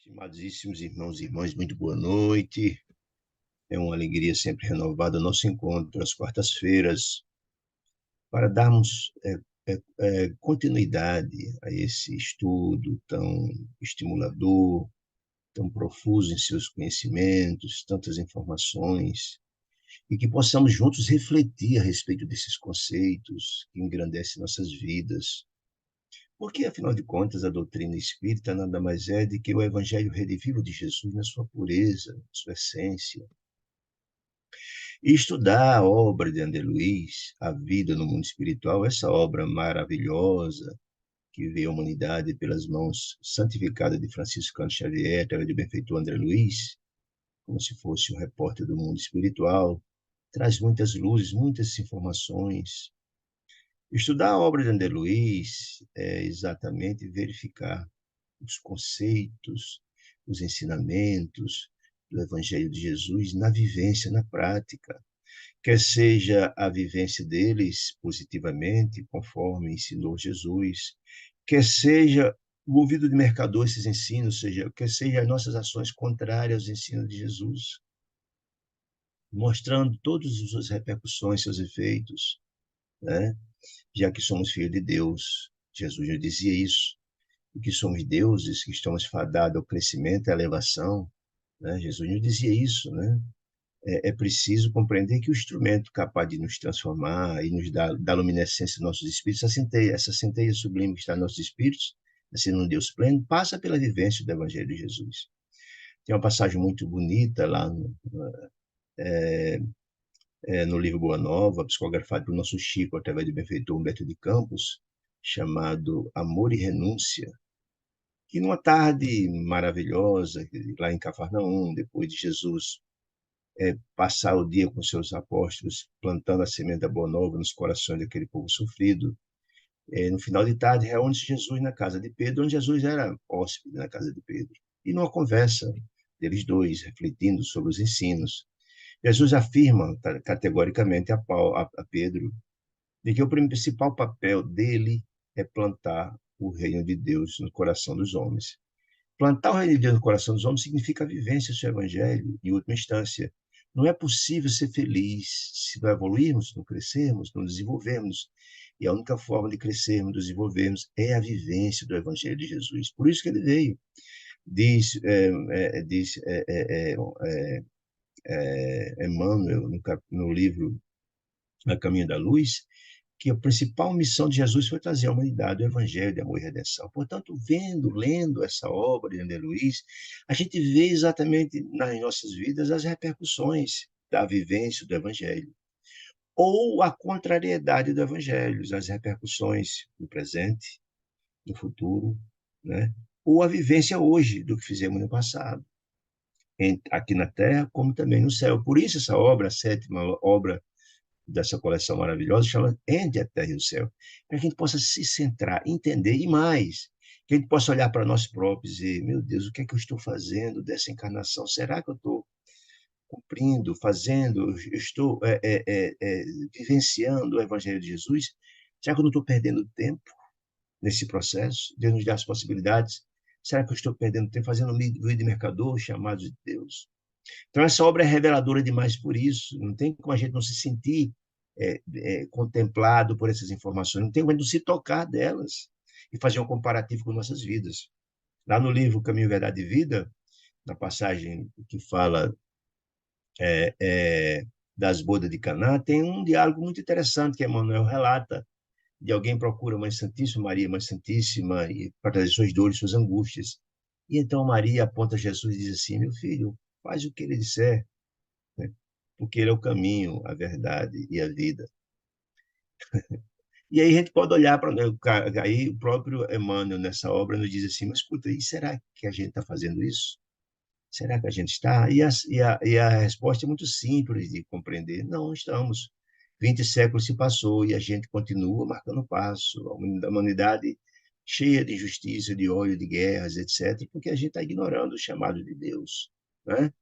Estimadíssimos irmãos e irmãs, muito boa noite. É uma alegria sempre renovada o nosso encontro às quartas-feiras para darmos continuidade a esse estudo tão estimulador, tão profuso em seus conhecimentos, tantas informações, e que possamos juntos refletir a respeito desses conceitos que engrandecem nossas vidas. Porque, afinal de contas, a doutrina espírita nada mais é do que o evangelho redimido de Jesus na sua pureza, na sua essência. E estudar a obra de André Luiz, A Vida no Mundo Espiritual, essa obra maravilhosa que veio à humanidade pelas mãos santificadas de Franciscano Xavier, através do benfeitor André Luiz, como se fosse um repórter do mundo espiritual, traz muitas luzes, muitas informações. Estudar a obra de André Luiz é exatamente verificar os conceitos, os ensinamentos do Evangelho de Jesus na vivência, na prática. Quer seja a vivência deles positivamente, conforme ensinou Jesus, quer seja o ouvido de mercador esses ensinos, quer seja as nossas ações contrárias aos ensinos de Jesus, mostrando todas as suas repercussões, seus efeitos, né? Já que somos filhos de Deus. Jesus já dizia isso, que somos deuses, que estamos fadados ao crescimento e à elevação, né? Jesus nos dizia isso, né? É preciso compreender que o instrumento capaz de nos transformar e nos dar luminescência aos nossos espíritos, essa centelha sublime que está nos nossos espíritos, sendo um Deus pleno, passa pela vivência do Evangelho de Jesus. Tem uma passagem muito bonita lá no livro Boa Nova, psicografado pelo nosso Chico, através do benfeitor Humberto de Campos, chamado Amor e Renúncia, que numa tarde maravilhosa, lá em Cafarnaum, depois de Jesus passar o dia com seus apóstolos, plantando a semente da Boa Nova nos corações daquele povo sofrido. No final de tarde, reúne-se Jesus na casa de Pedro, onde Jesus era hóspede na casa de Pedro. E numa conversa deles dois, refletindo sobre os ensinos, Jesus afirma categoricamente a Pedro de que o principal papel dele é plantar o reino de Deus no coração dos homens. Plantar o reino de Deus no coração dos homens significa a vivência do seu evangelho, em última instância. Não é possível ser feliz se não evoluirmos, não crescermos, não desenvolvermos. E a única forma de crescermos, de desenvolvermos, é a vivência do evangelho de Jesus. Por isso que ele veio. Diz Emmanuel, no livro A Caminho da Luz, que a principal missão de Jesus foi trazer à humanidade o evangelho de amor e redenção. Portanto, lendo essa obra de André Luiz, a gente vê exatamente nas nossas vidas as repercussões da vivência do evangelho, ou a contrariedade do evangelho, as repercussões do presente, do futuro, né? Ou a vivência hoje do que fizemos no passado, aqui na Terra, como também no céu. Por isso essa obra, a sétima obra dessa coleção maravilhosa, chama Entre a Terra e o Céu, para que a gente possa se centrar, entender e mais, que a gente possa olhar para nós próprios e dizer, meu Deus, o que é que eu estou fazendo dessa encarnação? Será que eu estou cumprindo, fazendo, eu estou vivenciando o Evangelho de Jesus? Será que eu não estou perdendo tempo nesse processo? Deus nos dá as possibilidades. Será que eu estou perdendo tempo fazendo um livro de mercador chamado de Deus? Então, essa obra é reveladora demais por isso. Não tem como a gente não se sentir contemplado por essas informações, não tem como a gente não se tocar delas e fazer um comparativo com nossas vidas. Lá no livro Caminho, Verdade e Vida, na passagem que fala das bodas de Caná, tem um diálogo muito interessante que Emmanuel relata de alguém que procura Mãe Santíssima, Maria, Mãe Santíssima, para trazer suas dores, suas angústias. E então Maria aponta a Jesus e diz assim, meu filho, faz o que ele disser, né? Porque ele é o caminho, a verdade e a vida. E aí a gente pode olhar para aí o próprio Emmanuel nessa obra nos diz assim, mas escuta, e será que a gente está fazendo isso? Será que a gente está? E a resposta é muito simples de compreender. Não estamos. 20 séculos se passou e a gente continua marcando passo. A humanidade cheia de injustiça, de ódio, de guerras, etc., porque a gente está ignorando o chamado de Deus, né?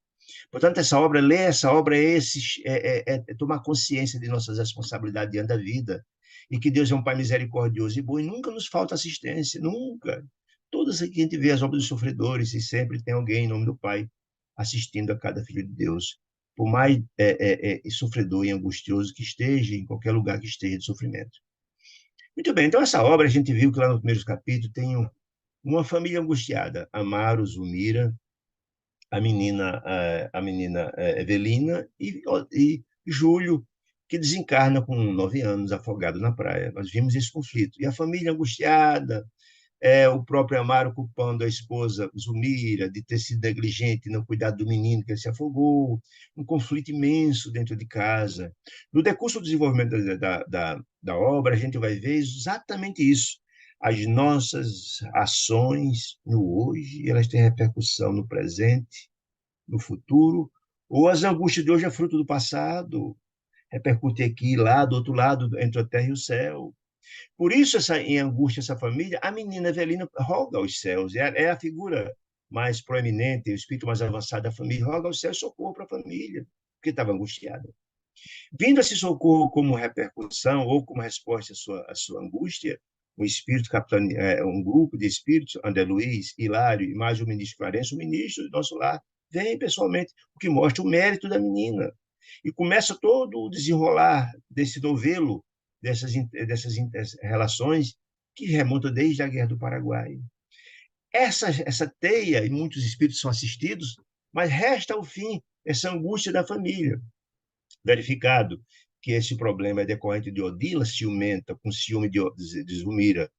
Portanto, ler essa obra é tomar consciência de nossas responsabilidades diante da vida e que Deus é um Pai misericordioso e bom e nunca nos falta assistência, nunca. Todas aqui a gente vê as obras dos sofredores e sempre tem alguém em nome do Pai assistindo a cada filho de Deus, por mais sofredor e angustioso que esteja, em qualquer lugar que esteja de sofrimento. Muito bem, então essa obra a gente viu que lá no primeiro capítulo tem uma família angustiada, Amaro, Zulmira, a menina Evelina e Júlio, que desencarna com 9 anos, afogado na praia. Nós vimos esse conflito. E a família angustiada, o próprio Amaro culpando a esposa Zulmira de ter sido negligente e não cuidar do menino que ele se afogou, um conflito imenso dentro de casa. No decurso do desenvolvimento da obra, a gente vai ver exatamente isso. As nossas ações no hoje, elas têm repercussão no presente, no futuro, ou as angústias de hoje é fruto do passado, repercute aqui e lá, do outro lado, entre a terra e o céu. Por isso, em angústia, essa família, a menina Evelina roga aos céus, é a figura mais proeminente, o espírito mais avançado da família, roga aos céus socorro para a família, porque estava angustiada. Vindo esse socorro como repercussão ou como resposta à sua angústia, um espírito um grupo de espíritos, André Luiz, Hilário e mais o ministro Clarence, o ministro do nosso lar, vem pessoalmente, o que mostra o mérito da menina. E começa todo o desenrolar desse novelo, dessas relações que remontam desde a Guerra do Paraguai. Essa teia, e muitos espíritos são assistidos, mas resta ao fim essa angústia da família. Verificado que esse problema é decorrente de Odila, ciumenta, com ciúme de Zulmira,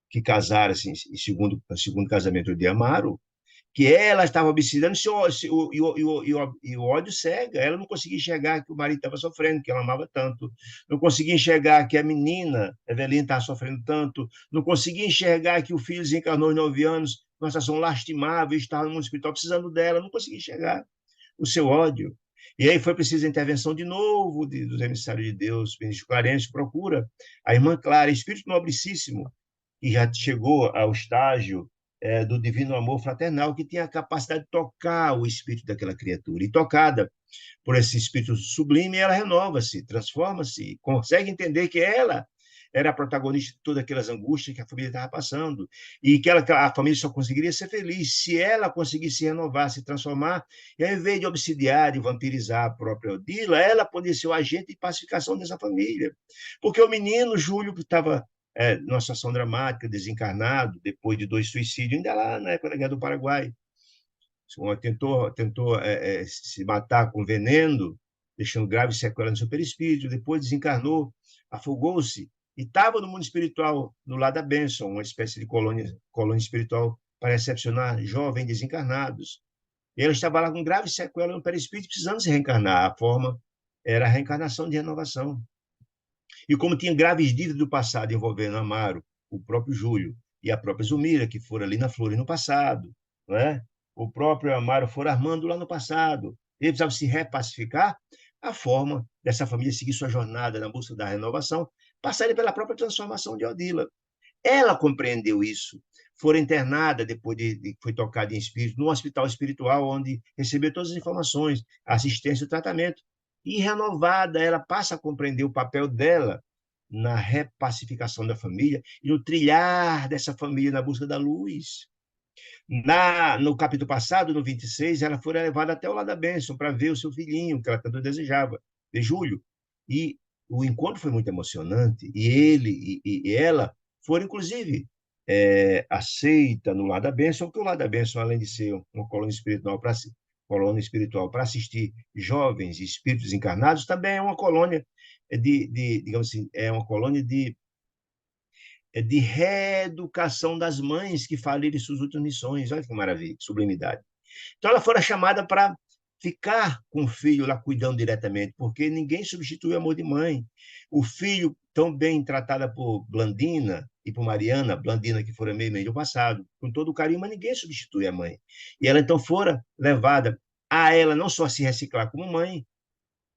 que casaram-se em segundo casamento de Amaro, que ela estava obsidiando e o ódio cega. Ela não conseguia enxergar que o marido estava sofrendo, que ela amava tanto. Não conseguia enxergar que a menina, Evelina, estava sofrendo tanto. Não conseguia enxergar que o filho desencarnou em 9 anos, uma situação lastimável, estava no mundo espiritual precisando dela. Não conseguia enxergar o seu ódio. E aí foi preciso a intervenção de novo dos emissários de Deus, o ministro Clarence procura a irmã Clara, espírito noblicíssimo, que já chegou ao estágio do divino amor fraternal, que tinha a capacidade de tocar o espírito daquela criatura. E tocada por esse espírito sublime, ela renova-se, transforma-se, consegue entender que ela era a protagonista de todas aquelas angústias que a família estava passando, e que a família só conseguiria ser feliz se ela conseguisse se renovar, se transformar, e ao invés de obsidiar e vampirizar a própria Odila, ela poderia ser o agente de pacificação dessa família. Porque o menino, Júlio, que estava numa situação dramática, desencarnado, depois de 2 suicídios, ainda lá na época da Guerra do Paraguai, tentou se matar com veneno, deixando graves sequelas no seu perispírito, depois desencarnou, afogou-se, e estava no mundo espiritual, no lado da bênção, uma espécie de colônia espiritual para recepcionar jovens desencarnados. E ela estava lá com graves sequelas no perispírito, precisando se reencarnar. A forma era a reencarnação de renovação. E como tinha graves dívidas do passado envolvendo Amaro, o próprio Júlio e a própria Zulmira, que foram ali na Flores no passado, não é? O próprio Amaro foi armando lá no passado. Ele precisava se repacificar. A forma dessa família seguir sua jornada na busca da renovação passaria pela própria transformação de Odila. Ela compreendeu isso. Foi internada depois foi tocada em espírito no hospital espiritual, onde recebeu todas as informações, assistência e tratamento. E renovada, ela passa a compreender o papel dela na repacificação da família e no trilhar dessa família na busca da luz. No capítulo passado, no 26, ela foi levada até o lado da bênção para ver o seu filhinho, que ela tanto desejava, de Júlio. E o encontro foi muito emocionante, e ele e ela foram, inclusive, aceita no lado da bênção, porque o lado da bênção, além de ser uma colônia espiritual para assistir jovens e espíritos encarnados, também é uma colônia digamos assim, é uma colônia de reeducação das mães que faliram suas últimas missões. Olha que maravilha, que sublimidade. Então, ela foi chamada para ficar com o filho lá cuidando diretamente, porque ninguém substitui o amor de mãe. O filho, tão bem tratada por Blandina e por Mariana, Blandina que fora meio do passado, com todo o carinho, mas ninguém substitui a mãe. E ela, então, fora levada a ela não só se reciclar como mãe,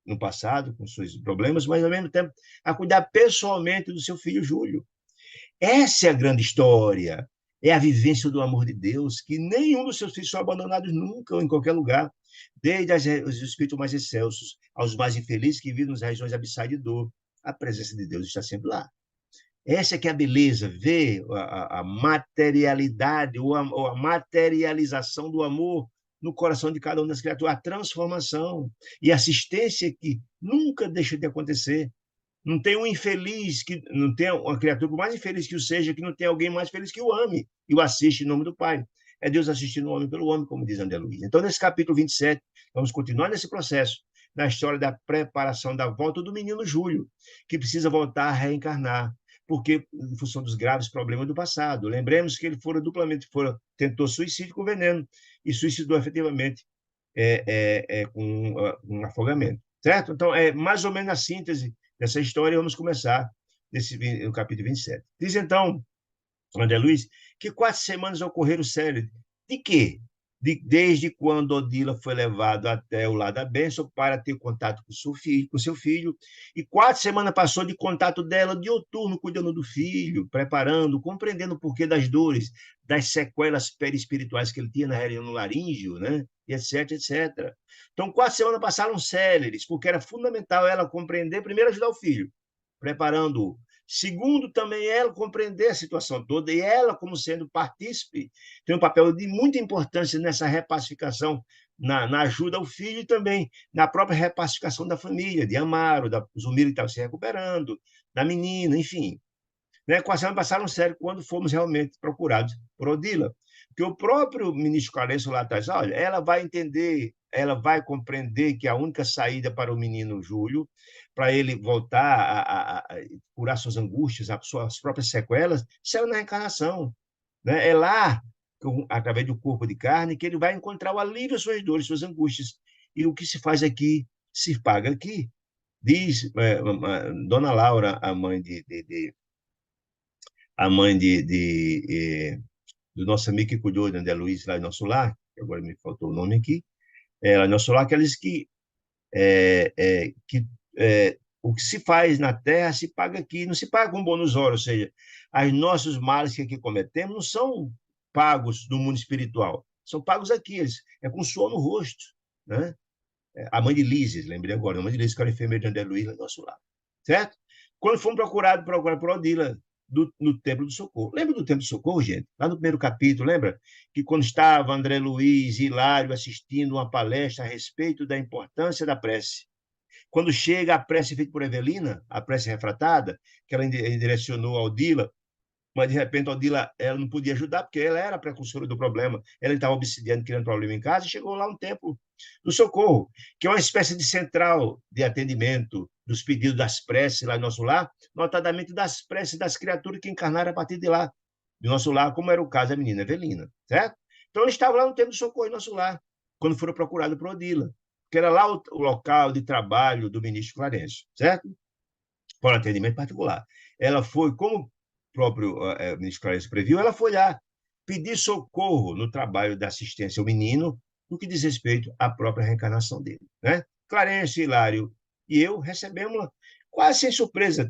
no passado, com seus problemas, mas, ao mesmo tempo, a cuidar pessoalmente do seu filho Júlio. Essa é a grande história. É a vivência do amor de Deus, que nenhum dos seus filhos são abandonados nunca ou em qualquer lugar, desde os espíritos mais excelsos aos mais infelizes que vivem nas regiões abissais de dor. A presença de Deus está sempre lá. Essa que é a beleza, ver a materialidade ou a materialização do amor no coração de cada uma das criaturas, a transformação e assistência que nunca deixa de acontecer. Não tem um infeliz que não tem uma criatura, por mais infeliz que o seja, que não tem alguém mais feliz que o ame e o assiste em nome do Pai. É Deus assistindo o homem pelo homem, como diz André Luiz. Então, nesse capítulo 27, vamos continuar nesse processo, na história da preparação da volta do menino Júlio, que precisa voltar a reencarnar, porque em função dos graves problemas do passado. Lembremos que ele tentou suicídio com veneno e suicidou efetivamente com um afogamento. Certo? Então, é mais ou menos a síntese dessa história. Vamos começar no capítulo 27. Diz então, André Luiz, que 4 semanas ocorreram céleres. De quê? Desde quando Odila foi levado até o lado da bênção para ter contato com seu filho, e 4 semanas passou de contato dela diuturno, cuidando do filho, preparando, compreendendo o porquê das dores, das sequelas perispirituais que ele tinha na região no laríngeo, né? E etc, etc. Então, 4 semanas passaram céleres, porque era fundamental ela compreender, primeiro, ajudar o filho, preparando-o. Segundo, também ela compreender a situação toda, e ela, como sendo partícipe, tem um papel de muita importância nessa repacificação, na ajuda ao filho e também na própria repacificação da família, de Amaro, da Zumira que estava se recuperando, da menina, enfim. Né? Com a semana passaram sério quando fomos realmente procurados por Odila. Porque o próprio ministro Clarencio lá atrás, olha, ela vai entender, ela vai compreender que a única saída para o menino Júlio, para ele voltar a curar suas angústias, as suas próprias sequelas, saiu na reencarnação. Né? É lá, através do corpo de carne, que ele vai encontrar o alívio às suas dores, suas angústias. E o que se faz aqui, se paga aqui. Diz Dona Laura, a mãe do nosso amigo que cuidou de André Luiz lá em nosso lar, que agora me faltou o nome aqui, lá em nosso lar, que ela disse que o que se faz na terra se paga aqui, não se paga com bônus hora, ou seja, os nossos males que aqui cometemos não são pagos no mundo espiritual, são pagos aqui, é com suor no rosto, né? A mãe de Lises, lembrei agora, a mãe de Lises, que era enfermeira de André Luiz lá do nosso lado, certo? Quando fomos procurados por Odila, no Templo do Socorro. Lembra do Templo do Socorro, gente? Lá no primeiro capítulo, lembra? Que quando estava André Luiz e Hilário assistindo uma palestra a respeito da importância da prece. Quando chega a prece feita por Evelina, a prece refratada, que ela direcionou a Odila, mas de repente a Odila ela não podia ajudar, porque ela era a precursora do problema. Ela estava obsidiando, criando problema em casa, e chegou lá um templo do Socorro, que é uma espécie de central de atendimento dos pedidos das preces lá no nosso lar, notadamente das preces das criaturas que encarnaram a partir de lá, do nosso lar, como era o caso da menina Evelina, certo? Então, ele estava lá no templo do Socorro em nosso lar, quando foram procurados por Odila, que era lá o local de trabalho do ministro Clarencio, certo? Para atendimento particular. Ela foi, como o próprio ministro Clarencio previu, ela foi lá pedir socorro no trabalho da assistência ao menino, no que diz respeito à própria reencarnação dele. Né? Clarencio, Hilário e eu recebemos quase sem surpresa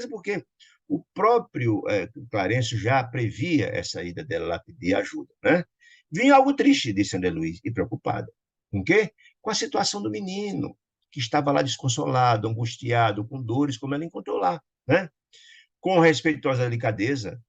porque o próprio Clarencio já previa essa ida dela lá pedir ajuda. Né? Vinha algo triste, disse André Luiz, e preocupada. Com o quê? Com a situação do menino, que estava lá desconsolado, angustiado, com dores, como ela encontrou lá. Né? Com respeitosa delicadeza,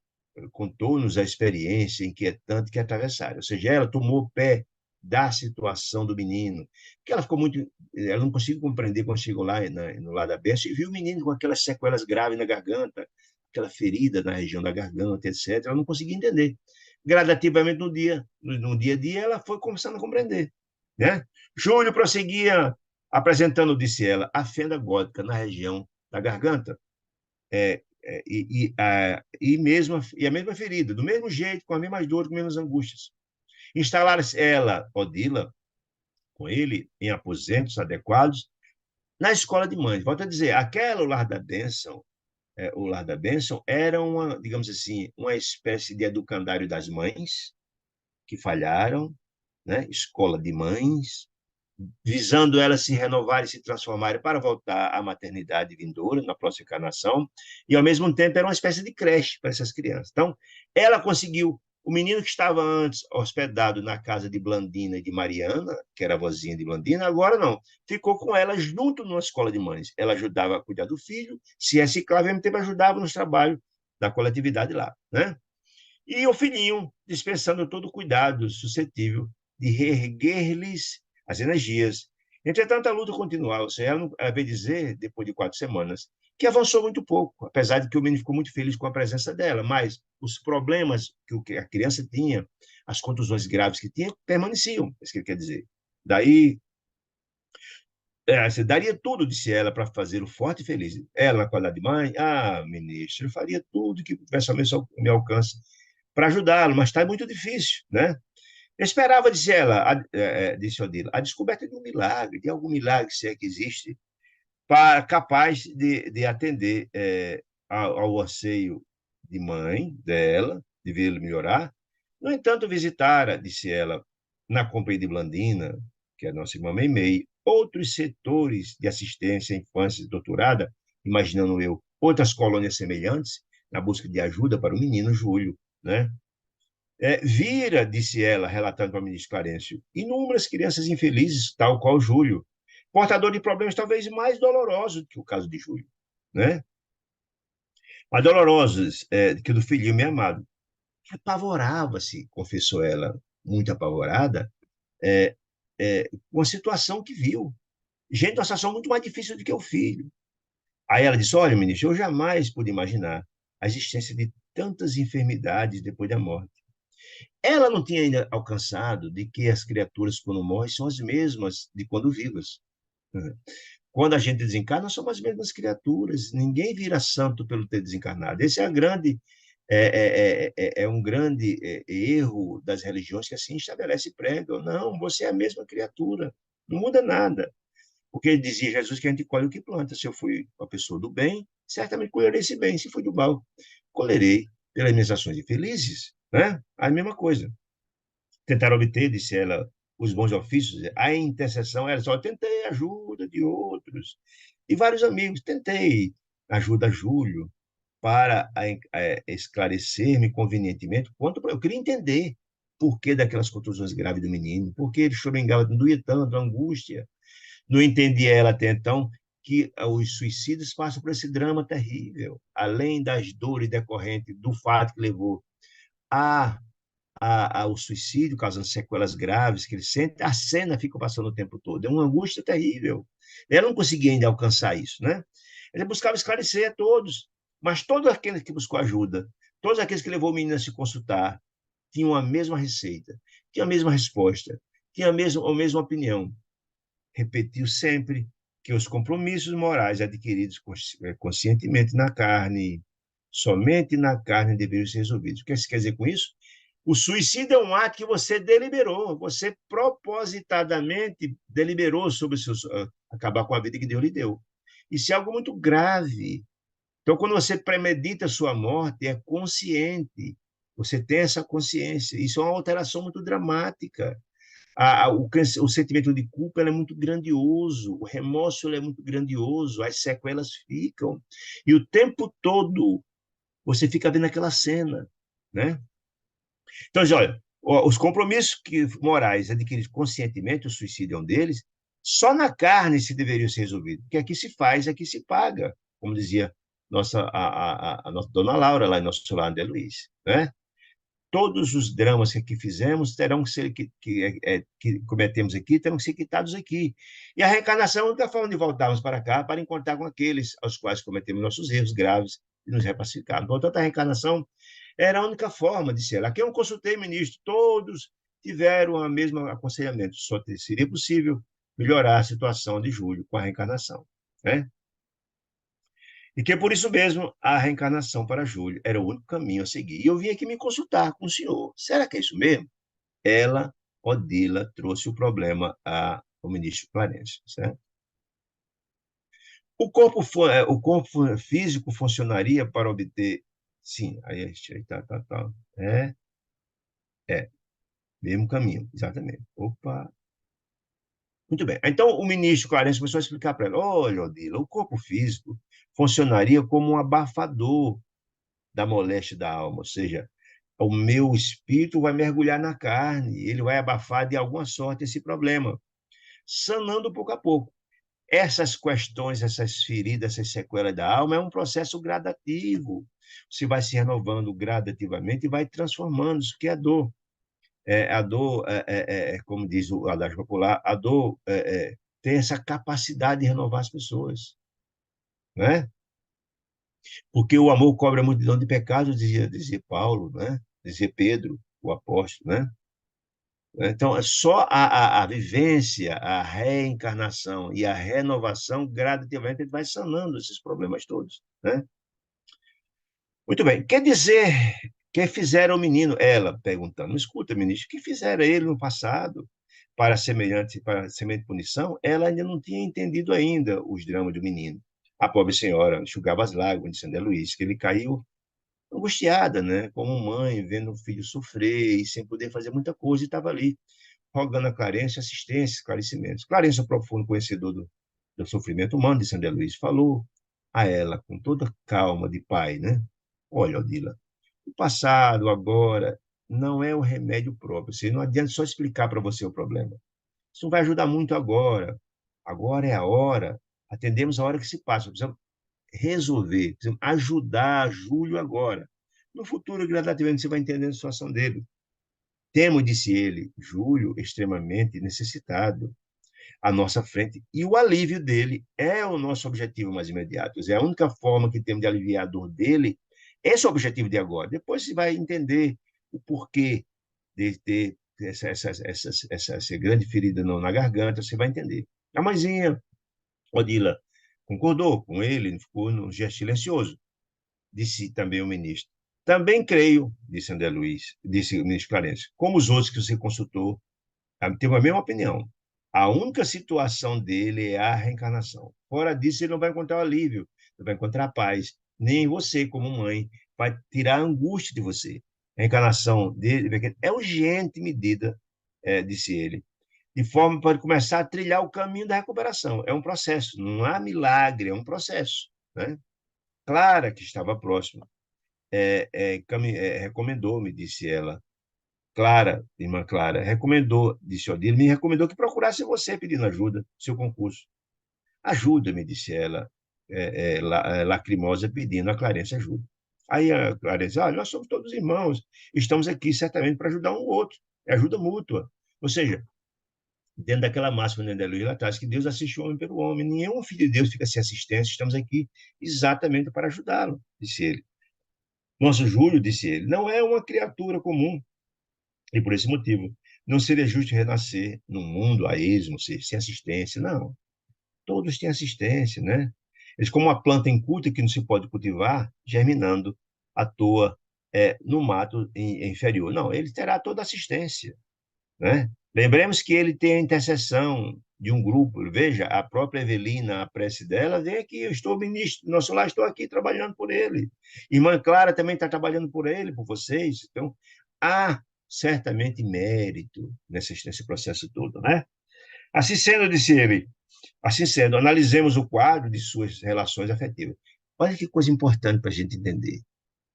contou-nos a experiência inquietante que atravessaram. Ou seja, ela tomou pé da situação do menino, que ela ficou muito, ela não conseguiu compreender quando chegou lá no lado aberto e viu o menino com aquelas sequelas graves na garganta, aquela ferida na região da garganta, etc. Ela não conseguia entender. Gradativamente no dia a dia, ela foi começando a compreender, né? Júlio prosseguia apresentando, disse ela, a fenda gótica na região da garganta. E a mesma ferida, do mesmo jeito, com as mesmas dores, com as mesmas angústias. Instalar-se ela, Odila, com ele, em aposentos adequados, na escola de mães. Volto a dizer, o Lar da Bênção era uma, digamos assim, uma espécie de educandário das mães que falharam, né? Escola de mães, visando elas se renovarem e se transformarem para voltar à maternidade vindoura, na próxima encarnação, e, ao mesmo tempo, era uma espécie de creche para essas crianças. Então, ela conseguiu O menino que estava antes hospedado na casa de Blandina e de Mariana, que era a vozinha de Blandina, agora não. Ficou com ela junto numa escola de mães. Ela ajudava a cuidar do filho, se reciclava e ao mesmo tempo ajudava nos trabalhos da coletividade lá, né? E o filhinho, dispensando todo o cuidado suscetível de reerguer-lhes as energias. Entretanto, a luta continuava. Ou seja, ela veio dizer, depois de 4 semanas, que avançou muito pouco, apesar de que o menino ficou muito feliz com a presença dela, mas os problemas que a criança tinha, as contusões graves que tinha, permaneciam, é isso que ele quer dizer. Daí, você daria tudo, disse ela, para fazê-lo forte e feliz. Ela, na qualidade de mãe, ministro, eu faria tudo que tivesse ao meu alcance para ajudá-lo, mas está muito difícil, né? Eu esperava, disse ela, disse Odila, a descoberta de um milagre, de algum milagre, se é que existe, capaz de atender ao anseio de mãe dela, de vê-lo melhorar. No entanto, visitara, disse ela, na companhia de Blandina, que é a nossa irmã Meimei, outros setores de assistência à infância doutorada, imaginando eu, outras colônias semelhantes, na busca de ajuda para o menino Júlio, né? Vira, disse ela, relatando para o ministro Clarencio, inúmeras crianças infelizes, tal qual Júlio, portador de problemas talvez mais dolorosos que o caso de Júlio, né? Mais dolorosos que o do filhinho me amado. Apavorava-se, confessou ela, muito apavorada, é, com a situação que viu. Gente, uma situação muito mais difícil do que o filho. Aí ela disse, olha, ministro, eu jamais pude imaginar a existência de tantas enfermidades depois da morte. Ela não tinha ainda alcançado de que as criaturas, quando morrem, são as mesmas de quando vivas. Quando a gente desencarna, somos as mesmas criaturas. Ninguém vira santo pelo ter desencarnado. Esse é um grande erro das religiões que assim estabelece e pregam. Não, você é a mesma criatura. Não muda nada. Porque dizia Jesus que a gente colhe o que planta. Se eu fui uma pessoa do bem, certamente colherei esse bem. Se fui do mal, colherei pelas minhas ações infelizes. Né? A mesma coisa. Tentaram obter, disse ela, os bons ofícios, a intercessão era só, tentei ajuda de outros, e vários amigos, tentei ajuda a Júlio para esclarecer-me convenientemente quanto eu queria entender por que daquelas contusões graves do menino, por que ele choramingava, doía tanto, a angústia. Não entendia ela até então que os suicidas passam por esse drama terrível, além das dores decorrentes do fato que levou a ao suicídio, causando sequelas graves que ele sente, a cena fica passando o tempo todo. É uma angústia terrível. Ela não conseguia ainda alcançar isso, né? Ele buscava esclarecer a todos, mas todos aqueles que buscou ajuda, todos aqueles que levou o menino a se consultar, tinham a mesma receita, tinham a mesma resposta, tinham a mesma opinião. Repetiu sempre que os compromissos morais adquiridos conscientemente na carne, somente na carne, deveriam ser resolvidos. O que se quer dizer com isso? O suicídio é um ato que você deliberou, você propositadamente deliberou sobre acabar com a vida que Deus lhe deu. Isso é algo muito grave. Então, quando você premedita a sua morte, é consciente. Você tem essa consciência. Isso é uma alteração muito dramática. O sentimento de culpa é muito grandioso, o remorso é muito grandioso, as sequelas ficam. E o tempo todo você fica vendo aquela cena, né? Então, olha, os compromissos morais adquiridos conscientemente, o suicídio é um deles, só na carne se deveriam ser resolvidos, porque aqui se faz, aqui se paga, como dizia a nossa dona Laura, lá em nosso lar de Luiz, né? Todos os dramas que aqui fizemos terão que ser, que cometemos aqui, terão que ser quitados aqui. E a reencarnação é a única forma de voltarmos para cá, para encontrar com aqueles aos quais cometemos nossos erros graves e nos repacificarmos. Portanto, a reencarnação era a única forma de ser. Aqui eu não consultei ministro, todos tiveram o mesmo aconselhamento. Só seria possível melhorar a situação de Júlio com a reencarnação, né? E que por isso mesmo a reencarnação para Júlio era o único caminho a seguir. E eu vim aqui me consultar com o senhor. Será que é isso mesmo? Ela, Odila, trouxe o problema ao ministro Clarence, certo? O corpo físico funcionaria para obter. Sim, aí tá. É, mesmo caminho, exatamente. Opa. Muito bem. Então, o ministro Clarence começou a explicar para ela: olha, Odila, o corpo físico funcionaria como um abafador da moléstia da alma, ou seja, o meu espírito vai mergulhar na carne, ele vai abafar de alguma sorte esse problema, sanando pouco a pouco. Essas questões, essas feridas, essas sequelas da alma é um processo gradativo. Você vai se renovando gradativamente e vai transformando isso que é a dor. A dor, como diz o adágio popular, a dor tem essa capacidade de renovar as pessoas, né? Porque o amor cobre a multidão de pecados, dizia Paulo, né? Dizia Pedro, o apóstolo, né? Então, é só a vivência, a reencarnação e a renovação, gradativamente, ele vai sanando esses problemas todos, né? Muito bem. Quer dizer, que fizeram o menino? Ela perguntando. Escuta, ministro, o que fizeram ele no passado para semelhante punição? Ela ainda não tinha entendido ainda os dramas do menino. A pobre senhora enxugava as lágrimas, dizendo a Luiz que ele caiu angustiada, né? Como mãe, vendo o filho sofrer e sem poder fazer muita coisa, e estava ali rogando a Clarence assistência, esclarecimentos. Clarence, o profundo conhecedor do sofrimento humano de Sandra Luiz, falou a ela com toda calma de pai, né? Olha, Odila, o passado, agora, não é o remédio próprio. Você não adianta só explicar para você o problema. Isso não vai ajudar muito agora. Agora é a hora. Atendemos a hora que se passa. Precisamos resolver, precisamos ajudar Júlio agora. No futuro, gradativamente, você vai entendendo a situação dele. Temo, disse ele, Júlio extremamente necessitado à nossa frente, e o alívio dele é o nosso objetivo mais imediato. É a única forma que temos de aliviar a dor dele, esse é o objetivo de agora. Depois você vai entender o porquê de ter essa grande ferida na garganta, você vai entender. A mãezinha, Odila, concordou com ele, ficou num gesto silencioso, disse também o ministro. Também creio, disse André Luiz, disse o ministro Clarence, como os outros que você consultou, teve a mesma opinião. A única situação dele é a reencarnação. Fora disso, ele não vai encontrar alívio, não vai encontrar paz. Nem você, como mãe, vai tirar a angústia de você. A reencarnação dele é urgente medida, disse ele, de forma para começar a trilhar o caminho da recuperação. É um processo, não há milagre, é um processo. Né? Clara, que estava próxima, recomendou-me, disse ela, Clara, irmã Clara, recomendou, disse Odile, me recomendou que procurasse você pedindo ajuda, seu concurso. Ajuda-me, disse ela, lacrimosa, pedindo a Clarence ajuda. Aí a Clarence, nós somos todos irmãos, estamos aqui certamente para ajudar um ou outro, é ajuda mútua. Ou seja, dentro daquela máxima de André Luiz lá atrás, que Deus assiste o homem pelo homem, nenhum filho de Deus fica sem assistência, estamos aqui exatamente para ajudá-lo, disse ele. Nosso Júlio, disse ele, não é uma criatura comum, e por esse motivo, não seria justo renascer num mundo a esmo, sem assistência. Não. Todos têm assistência, né? Eles, como uma planta inculta que não se pode cultivar, germinando à toa no mato inferior. Não, ele terá toda assistência, né? Lembremos que ele tem a intercessão de um grupo. Veja, a própria Evelina, a prece dela, vem aqui, eu estou ministro, nosso lar, estou aqui trabalhando por ele. Irmã Clara também está trabalhando por ele, por vocês. Então, há certamente mérito nesse processo todo, né? Assim sendo, disse ele, assim sendo, analisemos o quadro de suas relações afetivas. Olha que coisa importante para a gente entender.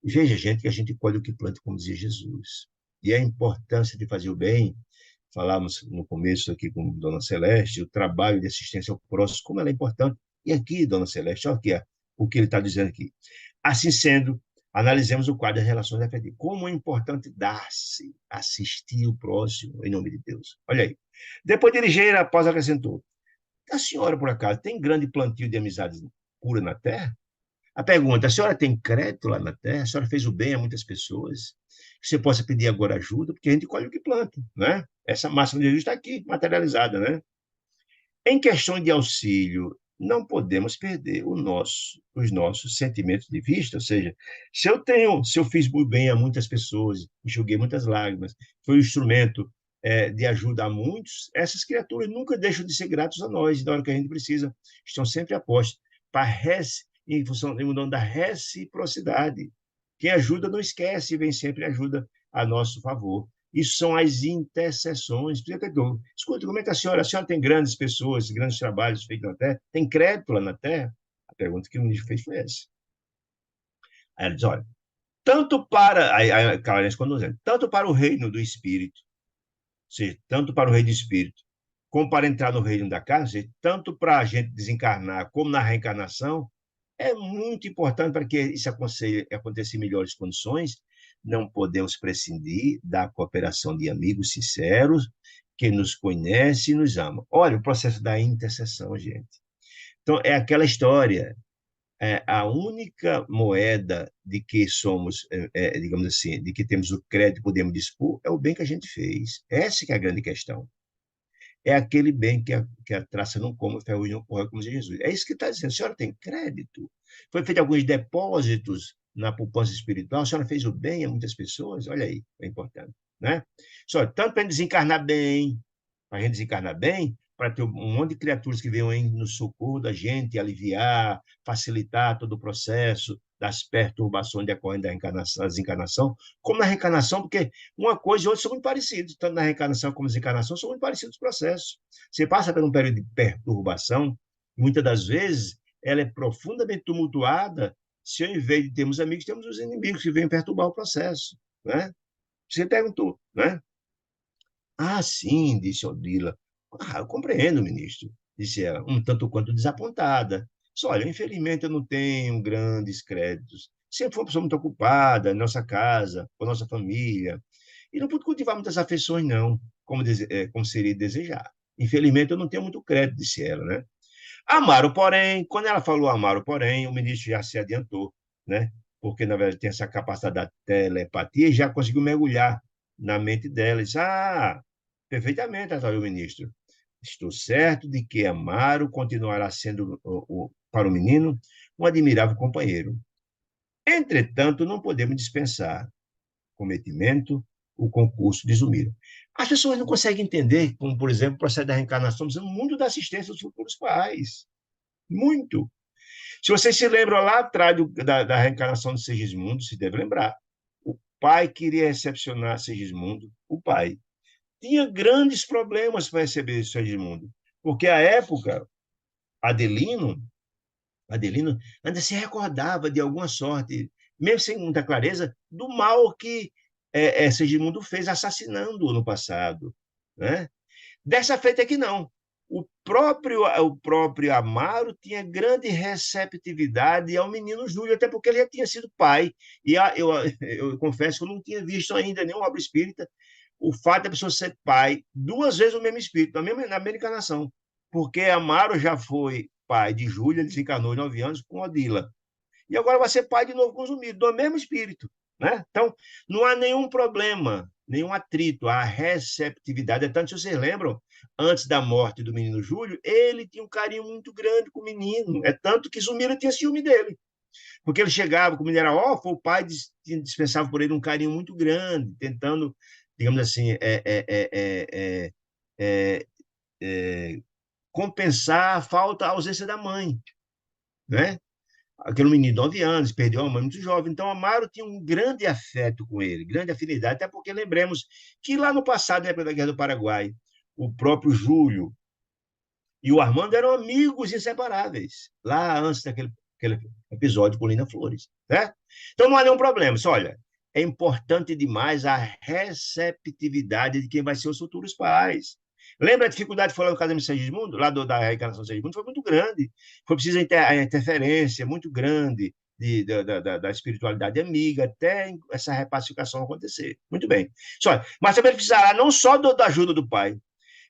Veja, gente, que a gente colhe o que planta, como dizia Jesus. E a importância de fazer o bem, falamos no começo aqui com Dona Celeste, o trabalho de assistência ao próximo, como ela é importante. E aqui, Dona Celeste, olha aqui, o que ele está dizendo aqui. Assim sendo, analisemos o quadro das relações afetivas. Como é importante dar-se, assistir o próximo, em nome de Deus. Olha aí. Depois de ligeira, após acrescentou. A senhora, por acaso, tem grande plantio de amizades pura na Terra? A pergunta, a senhora tem crédito lá na Terra? A senhora fez o bem a muitas pessoas? Que você possa pedir agora ajuda, porque a gente colhe o que planta, né? Essa máxima de Jesus está aqui, materializada, né? Em questão de auxílio, não podemos perder os nossos sentimentos de vista, ou seja, se eu fiz bem a muitas pessoas, enxuguei muitas lágrimas, foi um instrumento de ajuda a muitos, essas criaturas nunca deixam de ser gratos a nós, e na hora que a gente precisa, estão sempre a postos, em função da reciprocidade. Quem ajuda não esquece e vem sempre ajuda a nosso favor. Isso são as intercessões. Escuta, como é que a senhora tem grandes pessoas, grandes trabalhos feitos na Terra? Tem crédito lá na Terra? A pergunta que o ministro fez foi essa. Aí ela diz, olha, tanto para, a Clarence quando dizendo, tanto para o reino do espírito, ou seja, tanto para o reino do espírito, como para entrar no reino da carne, ou seja, tanto para a gente desencarnar como na reencarnação, é muito importante para que isso aconteça em melhores condições. Não podemos prescindir da cooperação de amigos sinceros que nos conhecem e nos amam. Olha, o processo da intercessão, gente. Então, é aquela história. A única moeda de que somos, digamos assim, de que temos o crédito e podemos dispor, é o bem que a gente fez. Essa que é a grande questão. É aquele bem que a traça não come, o ferrugem não corrói, como diz Jesus. É isso que está dizendo. A senhora tem crédito? Foi feito alguns depósitos na poupança espiritual, a senhora fez o bem a muitas pessoas? Olha aí, é importante. Né? Só, tanto para desencarnar bem, para a gente desencarnar bem, para ter um monte de criaturas que venham no socorro da gente, aliviar, facilitar todo o processo das perturbações decorrentes da desencarnação, como na reencarnação, porque uma coisa e outra são muito parecidos, tanto na reencarnação como na desencarnação, são muito parecidos os processos. Você passa por um período de perturbação, muitas das vezes ela é profundamente tumultuada, se ao invés de termos amigos, temos os inimigos que vêm perturbar o processo. Né? Você perguntou, né? Ah, sim, disse Odila. Ah, eu compreendo, ministro, disse ela, um tanto quanto desapontada. Disse, olha, infelizmente eu não tenho grandes créditos. Sempre fui uma pessoa muito ocupada em nossa casa, com a nossa família. E não pude cultivar muitas afeições, não, como seria desejar. Infelizmente eu não tenho muito crédito, disse ela, né? Amaro, porém, quando ela falou Amaro, porém, o ministro já se adiantou, né? Porque, na verdade, tem essa capacidade da telepatia e já conseguiu mergulhar na mente dela. E disse, perfeitamente, atual ministro. Estou certo de que Amaro continuará sendo, para o menino, um admirável companheiro. Entretanto, não podemos dispensar cometimento o concurso de Zumira. As pessoas não conseguem entender, como, por exemplo, o processo da reencarnação no mundo da assistência dos futuros pais. Muito. Se vocês se lembram lá atrás da reencarnação de Segismundo, se deve lembrar. O pai queria recepcionar Segismundo, o pai. Tinha grandes problemas para receber Segismundo, porque à época, Adelino, Adelino ainda se recordava de alguma sorte, mesmo sem muita clareza, do mal que Segismundo fez assassinando no passado. Né? Dessa feita aqui não. O próprio Amaro tinha grande receptividade ao menino Júlio, até porque ele já tinha sido pai. E eu confesso que eu não tinha visto ainda nenhum obra espírita o fato da pessoa ser pai duas vezes o mesmo espírito, na mesma encarnação. Porque Amaro já foi pai de Júlia, ele desencarnou em 9 anos com Odila. E agora vai ser pai de novo com Zumbi, do mesmo espírito. Né? Então, não há nenhum problema, nenhum atrito, há receptividade. É tanto, se vocês lembram, antes da morte do menino Júlio, ele tinha um carinho muito grande com o menino. É tanto que Zumira tinha ciúme dele. Porque ele chegava, como ele era órfão, o pai dispensava por ele um carinho muito grande, tentando, digamos assim, é, compensar a falta, a ausência da mãe. Né? Aquele menino de 9 anos, perdeu a mãe muito jovem. Então, Amaro tinha um grande afeto com ele, grande afinidade, até porque lembremos que lá no passado, na época da Guerra do Paraguai, o próprio Júlio e o Armando eram amigos inseparáveis, lá antes daquele episódio com Lina Flores. Certo? Então, não há nenhum problema. Só, olha, é importante demais a receptividade de quem vai ser os futuros pais. Lembra a dificuldade que foi lá no casamento de Segismundo? Lá da reencarnação de Segismundo? Foi muito grande. Foi preciso a interferência muito grande da espiritualidade amiga até essa repacificação acontecer. Muito bem. Só, mas também precisará não só da ajuda do pai,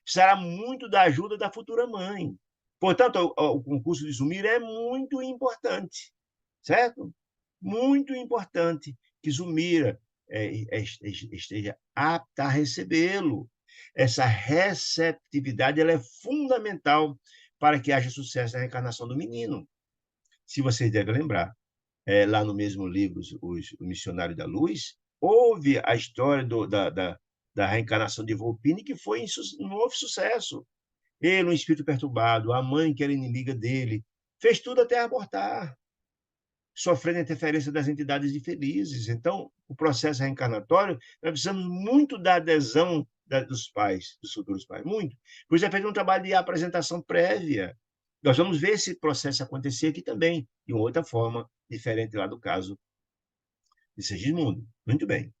precisará muito da ajuda da futura mãe. Portanto, o concurso de Zumira é muito importante, certo? Muito importante que Zumira esteja apta a recebê-lo. Essa receptividade ela é fundamental para que haja sucesso na reencarnação do menino. Se vocês devem lembrar, lá no mesmo livro, O Missionário da Luz, houve a história da reencarnação de Volpini, que foi um novo sucesso. Ele, um espírito perturbado, a mãe, que era inimiga dele, fez tudo até abortar, sofrendo a interferência das entidades infelizes. Então, o processo reencarnatório, nós precisamos muito da adesão dos pais, dos futuros pais, muito. Por isso é feito um trabalho de apresentação prévia. Nós vamos ver esse processo acontecer aqui também, de uma outra forma, diferente lá do caso de Segismundo. Muito bem.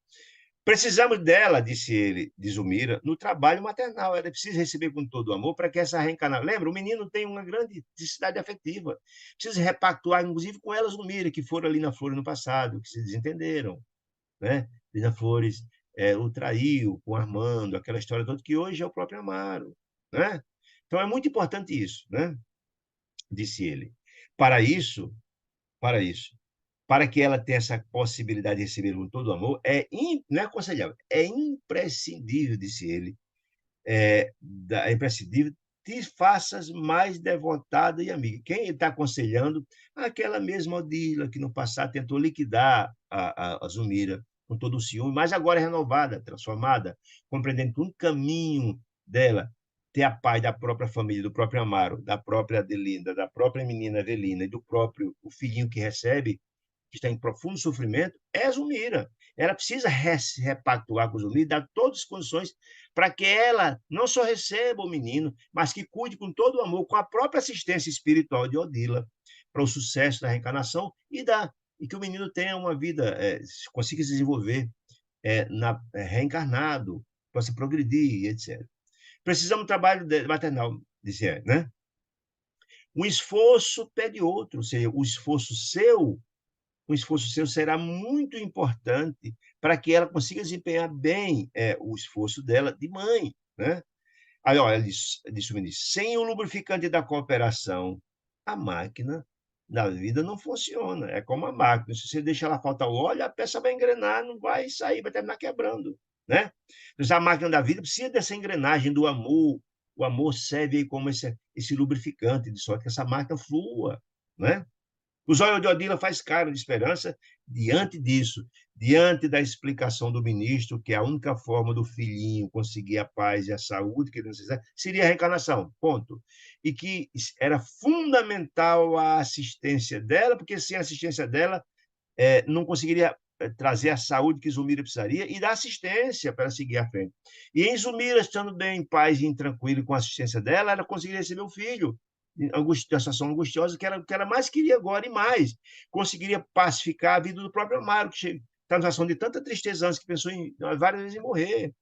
Precisamos dela, disse ele, de Zulmira, no trabalho maternal. Ela precisa receber com todo o amor para que essa reencarnação. Lembra, o menino tem uma grande necessidade afetiva. Precisa repactuar, inclusive, com ela, Zulmira, que foram ali na Flores no passado, que se desentenderam. Né? Lina Flores o traiu com Armando, aquela história toda, que hoje é o próprio Amaro. Né? Então, é muito importante isso, né? Disse ele. Para isso, para isso, para que ela tenha essa possibilidade de receber com todo o amor, não é aconselhável, é imprescindível, disse ele, é imprescindível, te faças mais devotada e amiga. Quem ele está aconselhando? Aquela mesma Odila, que no passado tentou liquidar a Zulmira com todo o ciúme, mas agora é renovada, transformada, compreendendo que um caminho dela ter a paz da própria família, do próprio Amaro, da própria Adelinda, da própria menina Avelina e do próprio o filhinho que recebe, que está em profundo sofrimento, é a Zulmira. Ela precisa se repactuar com a Zulmira, dar todas as condições para que ela não só receba o menino, mas que cuide com todo o amor, com a própria assistência espiritual de Odila, para o sucesso da reencarnação e que o menino tenha uma vida, consiga se desenvolver reencarnado, possa progredir, etc. Precisamos de trabalho maternal, disse, né? Um esforço pede outro, ou seja, o esforço seu será muito importante para que ela consiga desempenhar bem o esforço dela de mãe. Né? Aí, olha, disse o ministro, sem o lubrificante da cooperação, a máquina da vida não funciona. É como a máquina. Se você deixa ela faltar o óleo, a peça vai engrenar, não vai sair, vai terminar quebrando. Né? Então, a máquina da vida precisa dessa engrenagem do amor. O amor serve aí como esse lubrificante, de sorte que essa máquina flua. Né? O zóio de Odila faz cara de esperança diante disso, diante da explicação do ministro, que a única forma do filhinho conseguir a paz e a saúde que ele necessita seria a reencarnação, ponto. E que era fundamental a assistência dela, porque sem a assistência dela, não conseguiria trazer a saúde que Zulmira precisaria e dar assistência para seguir à frente. E em Zulmira, estando bem em paz e tranquilo com a assistência dela, ela conseguiria receber o filho, a situação angustiosa que ela mais queria agora e mais. Conseguiria pacificar a vida do próprio Amaro, que está numa situação de tanta tristeza antes que pensou várias vezes em morrer.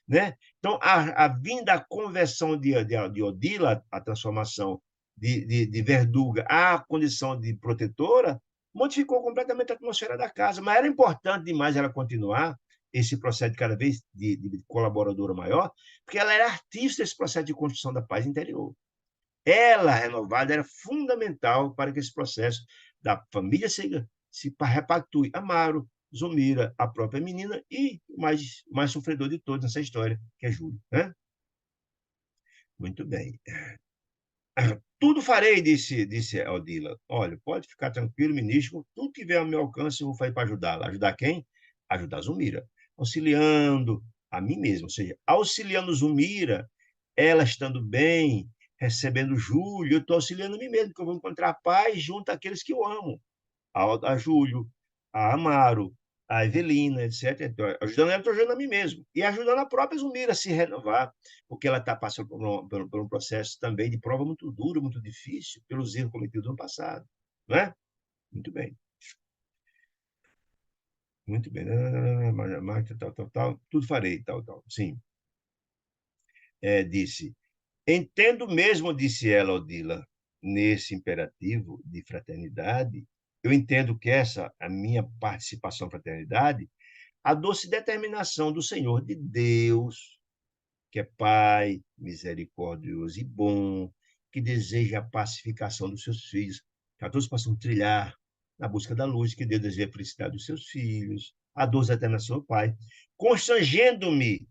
Né? Então, a vinda, a conversão de Odila, a transformação de Verduga à condição de protetora, modificou completamente a atmosfera da casa. Mas era importante demais ela continuar esse processo de cada vez de colaboradora maior, porque ela era artista desse processo de construção da paz interior. Ela, renovada, era fundamental para que esse processo da família se repactue. Amaro, Zulmira, a própria menina e o mais sofredor de todos nessa história, que é Júlio. Né? Muito bem. Tudo farei, disse Odila. Olha, pode ficar tranquilo, ministro, tudo que vier ao meu alcance eu vou fazer para ajudá-la. Ajudar quem? Ajudar Zulmira. Auxiliando a mim mesmo, ou seja, auxiliando Zulmira, ela estando bem, recebendo Júlio, eu estou auxiliando a mim mesmo, porque eu vou encontrar paz junto àqueles que eu amo. A Júlio, a Amaro, a Evelina, etc. Então, ajudando ela, estou ajudando a mim mesmo. E ajudando a própria Zulmira a se renovar, porque ela está passando por um processo também de prova muito duro, muito difícil, pelos erros cometidos no passado. Não é? Muito bem. Muito bem. Marta, tal. Tudo farei, tal. Sim. Disse. Entendo mesmo, disse ela, Odila, nesse imperativo de fraternidade, eu entendo que a minha participação na fraternidade, a doce determinação do Senhor de Deus, que é Pai, misericordioso e bom, que deseja a pacificação dos seus filhos, que a todos possam trilhar na busca da luz, que Deus deseja a felicidade dos seus filhos, a doce determinação do Pai, constrangendo-me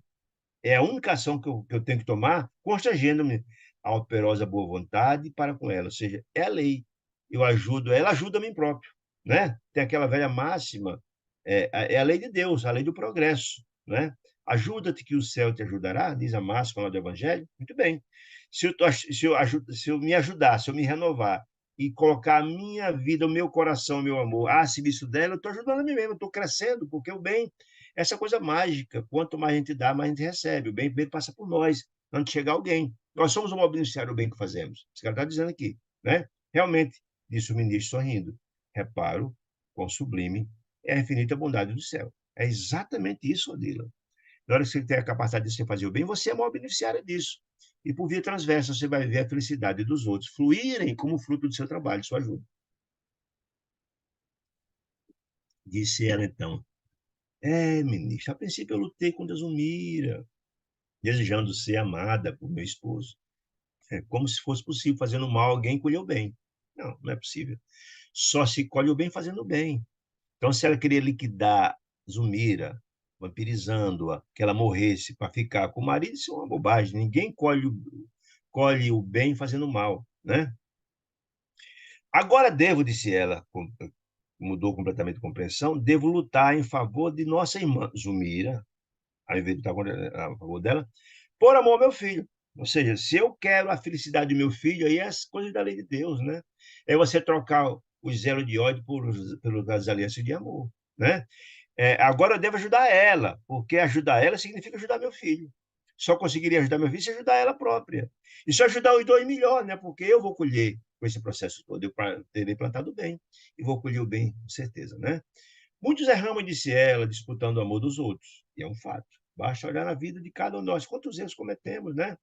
a única ação que eu tenho que tomar, constrangendo-me a operosa boa vontade para com ela. Ou seja, é a lei. Eu ajudo, ela ajuda a mim próprio. Né? Tem aquela velha máxima, é a lei de Deus, a lei do progresso. Né? Ajuda-te que o céu te ajudará, diz a máxima lá do Evangelho. Muito bem. Se eu me ajudar, se eu me renovar e colocar a minha vida, o meu coração, o meu amor a serviço dela, eu estou ajudando a mim mesmo, eu estou crescendo, porque o bem essa coisa mágica. Quanto mais a gente dá, mais a gente recebe. O bem primeiro passa por nós, antes de chegar alguém. Nós somos o beneficiário do bem que fazemos. Esse cara está dizendo aqui. Né? Realmente, disse o ministro sorrindo. Reparo, quão sublime é a infinita bondade do céu. É exatamente isso, Odila. Na hora que você tem a capacidade de você fazer o bem, você é a maior beneficiária disso. E por via transversa, você vai ver a felicidade dos outros fluírem como fruto do seu trabalho, sua ajuda. Disse ela então. Ministro, a princípio eu lutei contra Zulmira, desejando ser amada por meu esposo. É como se fosse possível, fazendo mal a alguém colher o bem. Não, não é possível. Só se colhe o bem fazendo o bem. Então, se ela queria liquidar Zulmira, vampirizando-a, que ela morresse para ficar com o marido, isso é uma bobagem. Ninguém colhe o bem fazendo mal, né? Agora devo, disse ela, mudou completamente de compreensão, devo lutar em favor de nossa irmã Zulmira, ao invés de lutar a favor dela, por amor ao meu filho. Ou seja, se eu quero a felicidade do meu filho, aí é as coisas da lei de Deus, né? É você trocar o zelo de ódio pelas alianças de amor, né? Agora eu devo ajudar ela, porque ajudar ela significa ajudar meu filho. Só conseguiria ajudar meu filho se ajudar ela própria. E se ajudar os dois, melhor, né? Porque eu vou colher com esse processo todo. Eu terei plantado bem e vou colher o bem, com certeza, né? Muitos erramos, disse ela, disputando o amor dos outros. E é um fato. Basta olhar na vida de cada um de nós. Quantos erros cometemos, né?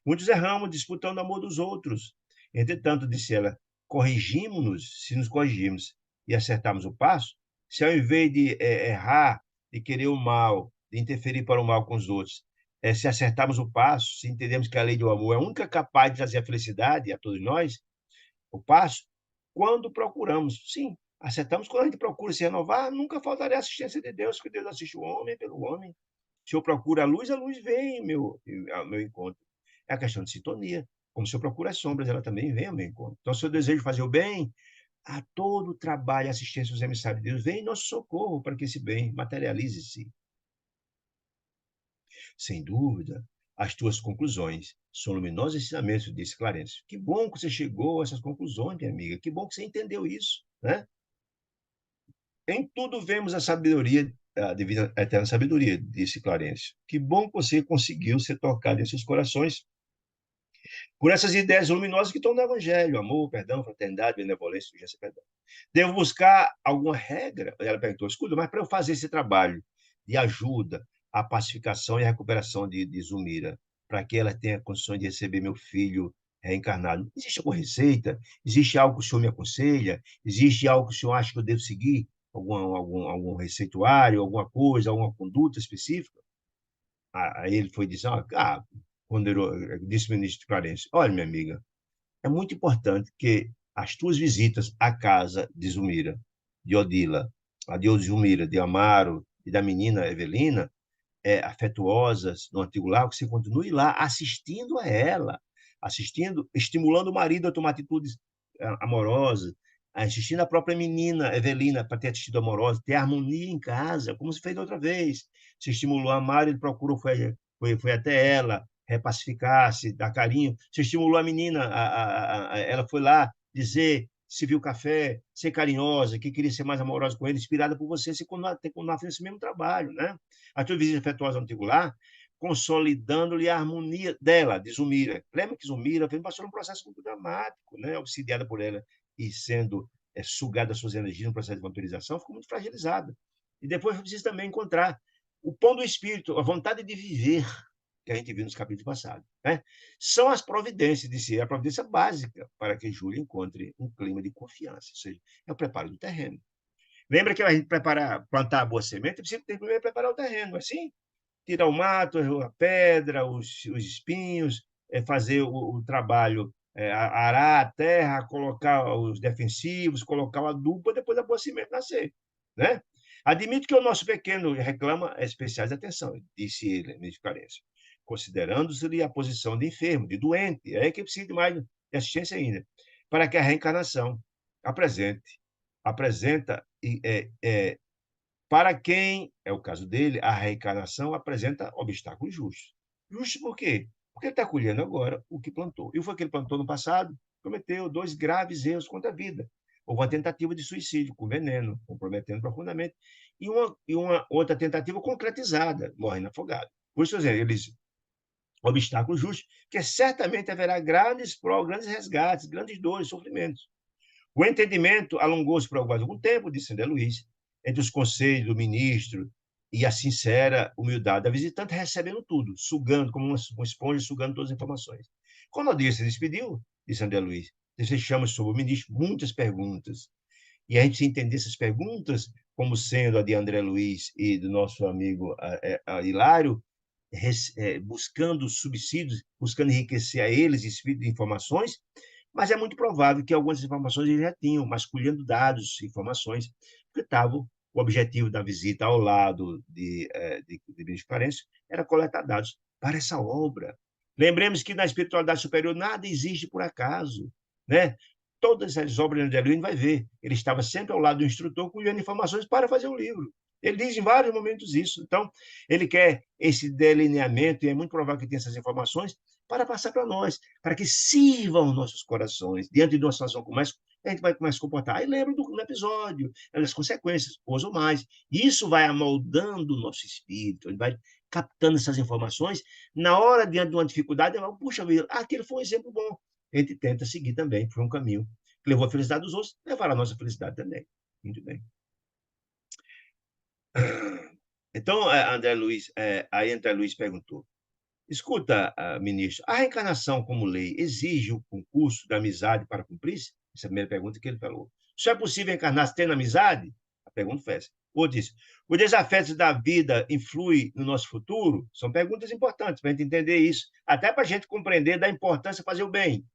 Muitos erramos disputando o amor dos outros. Entretanto, disse ela, corrigimos-nos se nos corrigirmos e acertarmos o passo, se ao invés de errar, de querer o mal, de interferir para o mal com os outros, se acertarmos o passo, se entendemos que a lei do amor é a única capaz de trazer a felicidade a todos nós, o passo, quando procuramos. Sim, acertamos quando a gente procura se renovar, nunca faltará a assistência de Deus, que Deus assiste o homem pelo homem. Se eu procuro a luz vem ao meu encontro. É a questão de sintonia. Como se eu procuro as sombras, ela também vem ao meu encontro. Então, se eu desejo fazer o bem, a todo o trabalho e assistência dos emissários de Deus, vem em nosso socorro para que esse bem materialize-se. Sem dúvida, as tuas conclusões são luminosos ensinamentos, disse Clarence. Que bom que você chegou a essas conclusões, minha amiga. Que bom que você entendeu isso, né? Em tudo vemos a sabedoria, a divina, a eterna sabedoria, disse Clarence. Que bom que você conseguiu ser tocado em seus corações por essas ideias luminosas que estão no Evangelho: amor, perdão, fraternidade, benevolência, urgência, perdão. Devo buscar alguma regra? Ela perguntou: escuta, mas para eu fazer esse trabalho de ajuda à pacificação e à recuperação de Zulmira, para que ela tenha condições de receber meu filho reencarnado, existe alguma receita? Existe algo que o senhor me aconselha? Existe algo que o senhor acha que eu devo seguir? Algum receituário, alguma coisa, alguma conduta específica? Aí ele foi dizer: ponderou, disse o ministro Clarence: olha, minha amiga, é muito importante que as tuas visitas à casa de Zulmira, de Odila, a de Zulmira, de Amaro e da menina Evelina, afetuosas no antigo lar, que você continue lá assistindo a ela, assistindo, estimulando o marido a tomar atitudes amorosas, assistindo a própria menina Evelina para ter atitude amorosa, ter harmonia em casa, como se fez da outra vez. Se estimulou a amar, ele procurou, foi até ela, repacificar-se, dar carinho. Se estimulou a menina, ela foi lá dizer, serviu café, ser carinhosa, que queria ser mais amorosa com ele, inspirada por você, se continuar fazendo esse mesmo trabalho, né? A tua visita afetuosa ao antigo lar, consolidando-lhe a harmonia dela, de Zulmira. Lembra que Zulmira passou um processo muito dramático, né? Obsidiada por ela e sendo sugada as suas energias no processo de vampirização, ficou muito fragilizada. E depois foi preciso também encontrar o pão do espírito, a vontade de viver, que a gente viu nos capítulos passados. Né? São as providências, disse a providência básica para que Júlia encontre um clima de confiança, ou seja, é o preparo do terreno. Lembra que a gente plantar a boa semente, precisa primeiro preparar o terreno, assim? Tirar o mato, a pedra, os espinhos, fazer o trabalho, arar a terra, colocar os defensivos, colocar o adubo, depois a boa semente nascer. Né? Admito que o nosso pequeno reclama especiais atenção, disse ele, ministro Carência, considerando-se-lhe a posição de enfermo, de doente, é que precisa de mais de assistência ainda, para que a reencarnação apresenta para quem é o caso dele, a reencarnação apresenta obstáculos justos. Justos por quê? Porque ele está colhendo agora o que plantou. E foi o que ele plantou no passado, cometeu dois graves erros contra a vida. Houve uma tentativa de suicídio com veneno, comprometendo profundamente, e uma outra tentativa concretizada, morrendo afogado. Por isso, eles obstáculos justos, que certamente haverá grandes resgates, grandes dores, sofrimentos. O entendimento alongou-se por algum tempo, disse André Luiz, entre os conselhos do ministro e a sincera humildade da visitante, recebendo tudo, sugando, como uma esponja, sugando todas as informações. Quando a audiência se despediu, disse André Luiz, desfechamos sobre o ministro muitas perguntas. E a gente entender essas perguntas como sendo a de André Luiz e do nosso amigo Hilário, buscando subsídios, buscando enriquecer a eles esse tipo de informações, mas é muito provável que algumas informações eles já tinham, mas colhendo dados, informações, porque estavam, o objetivo da visita ao lado de Benito Clarencio era coletar dados para essa obra. Lembremos que na espiritualidade superior nada existe por acaso, né? Todas as obras de André Luiz vai ver. Ele estava sempre ao lado do instrutor, colhendo informações para fazer o livro. Ele diz em vários momentos isso. Então, ele quer esse delineamento, e é muito provável que tenha essas informações, para passar para nós, para que sirvam nossos corações. Diante de uma situação como essa, a gente vai começar a se comportar. Aí lembra do episódio, das consequências, hoje ou mais. Isso vai amoldando o nosso espírito, ele vai captando essas informações. Na hora, diante de uma dificuldade, eu falo, puxa vida, aquele foi um exemplo bom. A gente tenta seguir também, foi um caminho que levou a felicidade dos outros, levará a nossa felicidade também. Muito bem. Então, aí André Luiz perguntou, escuta, ministro, a reencarnação como lei exige o concurso da amizade para cumprir-se? Essa é a primeira pergunta que ele falou. Só é possível encarnar tendo amizade? A pergunta foi essa. Outro disse, os desafetos da vida influem no nosso futuro? São perguntas importantes para a gente entender isso, até para a gente compreender da importância de fazer o bem.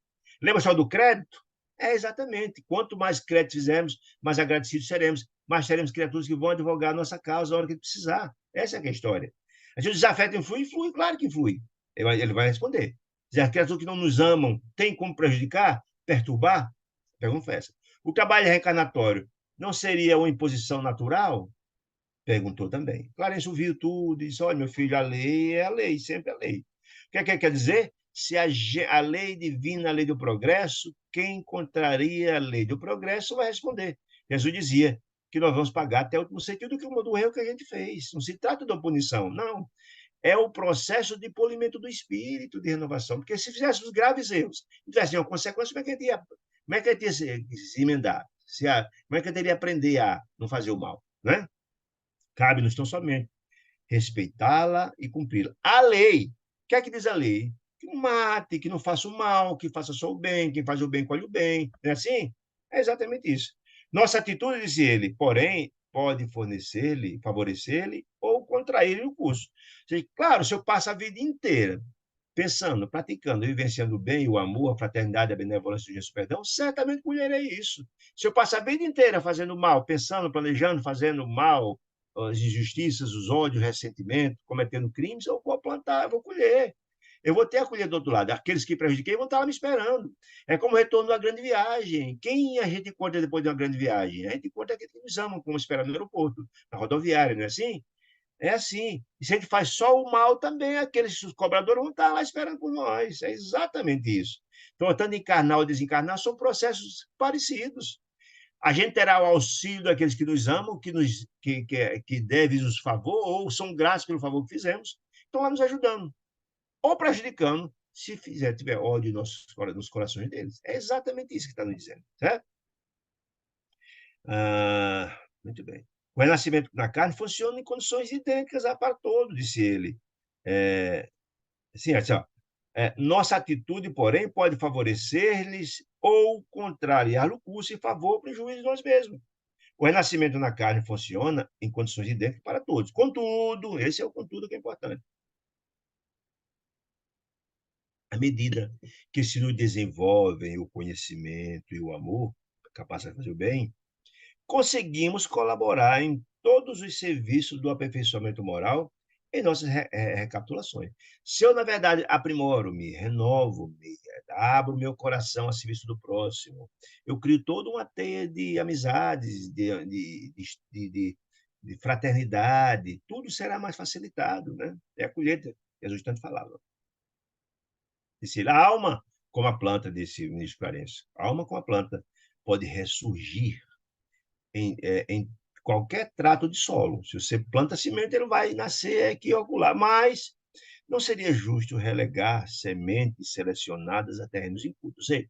Lembra só do crédito? É exatamente. Quanto mais crédito fizermos, mais agradecidos seremos, mais teremos criaturas que vão advogar a nossa causa na hora que precisar. Essa é a história. A gente, o desafeto influi? Influi, claro que influi. Ele vai responder. Se as criaturas que não nos amam têm como prejudicar, perturbar? Pergunta foi essa. O trabalho reencarnatório não seria uma imposição natural? Perguntou também. Clarence ouviu tudo e disse, olha, meu filho, a lei é a lei, sempre a lei. O que quer dizer? Se a lei divina, a lei do progresso, quem encontraria a lei do progresso vai responder. Jesus dizia que nós vamos pagar até o último sentido do erro que a gente fez. Não se trata de uma punição, não. É o processo de polimento do espírito, de renovação. Porque se fizéssemos graves erros, e tivesse uma consequência, como é que a gente ia, como é que a gente ia se emendar? Como é que a gente iria aprender a não fazer o mal? Né? Cabe-nos tão somente respeitá-la e cumpri-la. A lei, o que é que diz a lei? Que não mate, que não faça o mal, que faça só o bem, quem faz o bem colhe o bem. Não é assim? É exatamente isso. Nossa atitude, disse ele, porém, pode fornecer-lhe, favorecer-lhe ou contrair-lhe o curso. Ou seja, claro, se eu passo a vida inteira pensando, praticando, vivenciando o bem, o amor, a fraternidade, a benevolência, o justiça, o perdão, certamente colherei isso. Se eu passar a vida inteira fazendo mal, pensando, planejando, fazendo mal, as injustiças, os ódios, o ressentimento, cometendo crimes, eu vou plantar, eu vou colher. Eu vou ter a colher do outro lado. Aqueles que prejudiquei vão estar lá me esperando. É como o retorno da grande viagem. Quem a gente encontra depois de uma grande viagem? A gente encontra aqueles que nos amam, como esperar no aeroporto, na rodoviária, não é assim? É assim. E se a gente faz só o mal também, aqueles cobradores vão estar lá esperando por nós. É exatamente isso. Então, tanto encarnar ou desencarnar são processos parecidos. A gente terá o auxílio daqueles que nos amam, que devem nos favor, ou são gratos pelo favor que fizemos, estão lá nos ajudando, ou prejudicando, se tiver ódio nos corações deles. É exatamente isso que está nos dizendo, certo? Muito bem. O renascimento na carne funciona em condições idênticas para todos, disse ele. Assim, ó, nossa atitude, porém, pode favorecer-lhes ou contrariar o curso em favor ou prejuízo de nós mesmos. O renascimento na carne funciona em condições idênticas para todos. Contudo, esse é o contudo que é importante. À medida que se nos desenvolvem o conhecimento e o amor, capaz de fazer o bem, conseguimos colaborar em todos os serviços do aperfeiçoamento moral em nossas recapitulações. Se eu, na verdade, aprimoro-me, renovo-me, abro meu coração a serviço do próximo, eu crio toda uma teia de amizades, de fraternidade, tudo será mais facilitado, né? É a colheita que Jesus tanto falava. Disse, a alma, como a planta, disse o ministro Clarence, a alma como a planta pode ressurgir em qualquer trato de solo. Se você planta semente, ele vai nascer aqui ou acolá. Mas, Não seria justo relegar sementes selecionadas a terrenos incultos. Ou seja,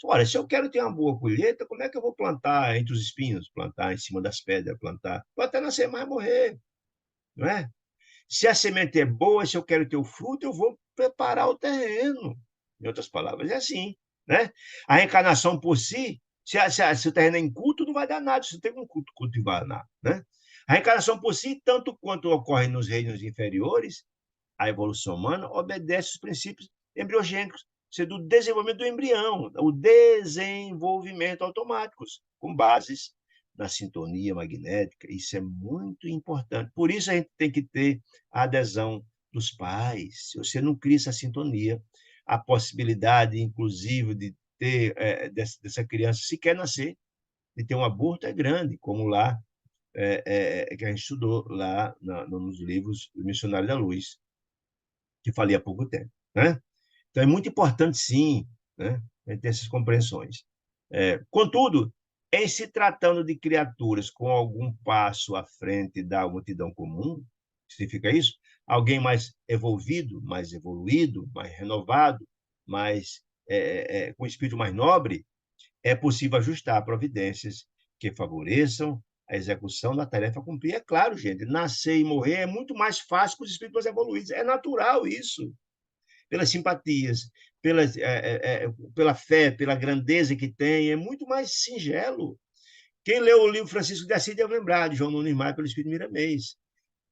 olha, se eu quero ter uma boa colheita, como é que eu vou plantar entre os espinhos, plantar em cima das pedras, plantar? Pode até nascer, mas morrer, não é? Se a semente é boa, se eu quero ter o fruto, eu vou preparar o terreno. Em outras palavras, é assim, né? A reencarnação por si, se o terreno é inculto, não vai dar nada, se tem um cultivar nada, né? A reencarnação por si, tanto quanto ocorre nos reinos inferiores, a evolução humana obedece os princípios embriogênicos, sendo o desenvolvimento do embrião, o desenvolvimento automáticos, com bases na sintonia magnética. Isso é muito importante. Por isso a gente tem que ter a adesão dos pais. Se você não cria essa sintonia, a possibilidade, inclusive, de ter dessa criança sequer nascer, de ter um aborto é grande, como lá que a gente estudou lá nos livros do Missionário da Luz, que falei há pouco tempo, né? Então, é muito importante, sim, né, ter essas compreensões. Contudo, em se tratando de criaturas com algum passo à frente da multidão comum, significa isso? Alguém mais evolvido, mais evoluído, mais renovado, mais com espírito mais nobre, é possível ajustar providências que favoreçam a execução da tarefa a cumprir. É claro, gente, nascer e morrer é muito mais fácil com os espíritos evoluídos. É natural isso. Pelas simpatias, pela fé, pela grandeza que tem, é muito mais singelo. Quem leu o livro Francisco de Assis deve lembrar de João Nunes Maia pelo Espírito Miramês.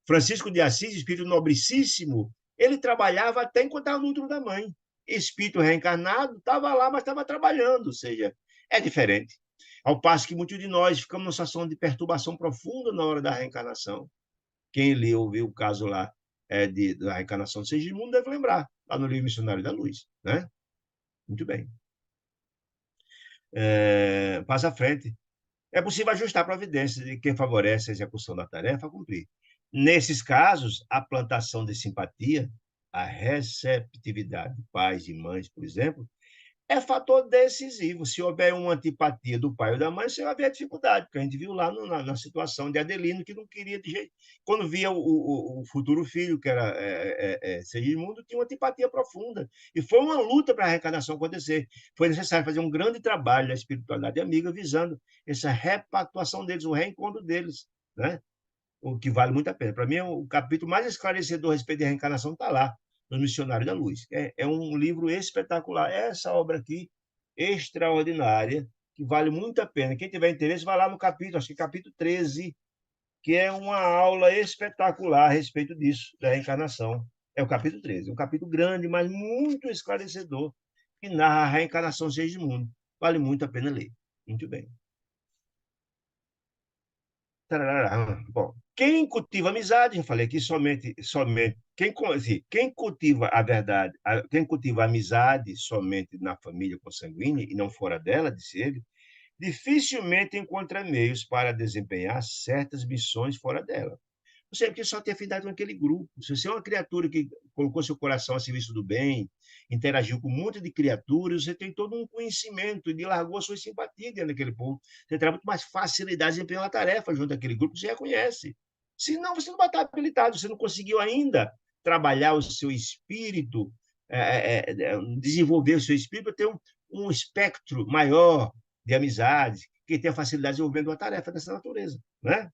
Francisco de Assis, espírito nobricíssimo, ele trabalhava até enquanto estava no útero da mãe. Espírito reencarnado estava lá, mas estava trabalhando, ou seja, é diferente. Ao passo que muitos de nós ficamos numa situação de perturbação profunda na hora da reencarnação. Quem leu, viu o caso lá da reencarnação de Segismundo deve lembrar, lá no livro Missionário da Luz. Né? Muito bem. Passa à frente. É possível ajustar providências de quem favorece a execução da tarefa a cumprir. Nesses casos, a plantação de simpatia, a receptividade de pais e mães, por exemplo, é fator decisivo. Se houver uma antipatia do pai ou da mãe, você vai ver a dificuldade, porque a gente viu lá na situação de Adelino, que não queria de jeito. Quando via o futuro filho, que era Segismundo, tinha uma antipatia profunda. E foi uma luta para a reencarnação acontecer. Foi necessário fazer um grande trabalho da espiritualidade amiga, visando essa repactuação deles, o reencontro deles, né? O que vale muito a pena. Para mim, o capítulo mais esclarecedor a respeito da reencarnação está lá, no Missionário da Luz. É um livro espetacular. Essa obra aqui, extraordinária, que vale muito a pena. Quem tiver interesse, vai lá no capítulo, acho que capítulo 13, que é uma aula espetacular a respeito disso, da reencarnação. É o capítulo 13. É um capítulo grande, mas muito esclarecedor, que narra a reencarnação de Segismundo. Vale muito a pena ler. Muito bem. Bom, quem cultiva amizade, já falei aqui, somente quem cultiva a verdade, quem cultiva a amizade somente na família consanguínea e não fora dela, disse ele, dificilmente encontra meios para desempenhar certas missões fora dela. Você porque só tem afinidade com aquele grupo. Se você é uma criatura que colocou seu coração a serviço do bem, interagiu com um monte de criaturas, você tem todo um conhecimento e largou a sua simpatia dentro daquele povo. Você terá muito mais facilidade de desempenhar uma tarefa junto àquele grupo que você já conhece. Senão, você não vai estar habilitado, você não conseguiu ainda trabalhar o seu espírito, desenvolver o seu espírito para ter um espectro maior de amizade, que tenha facilidade de desenvolvendo uma tarefa dessa natureza. Né?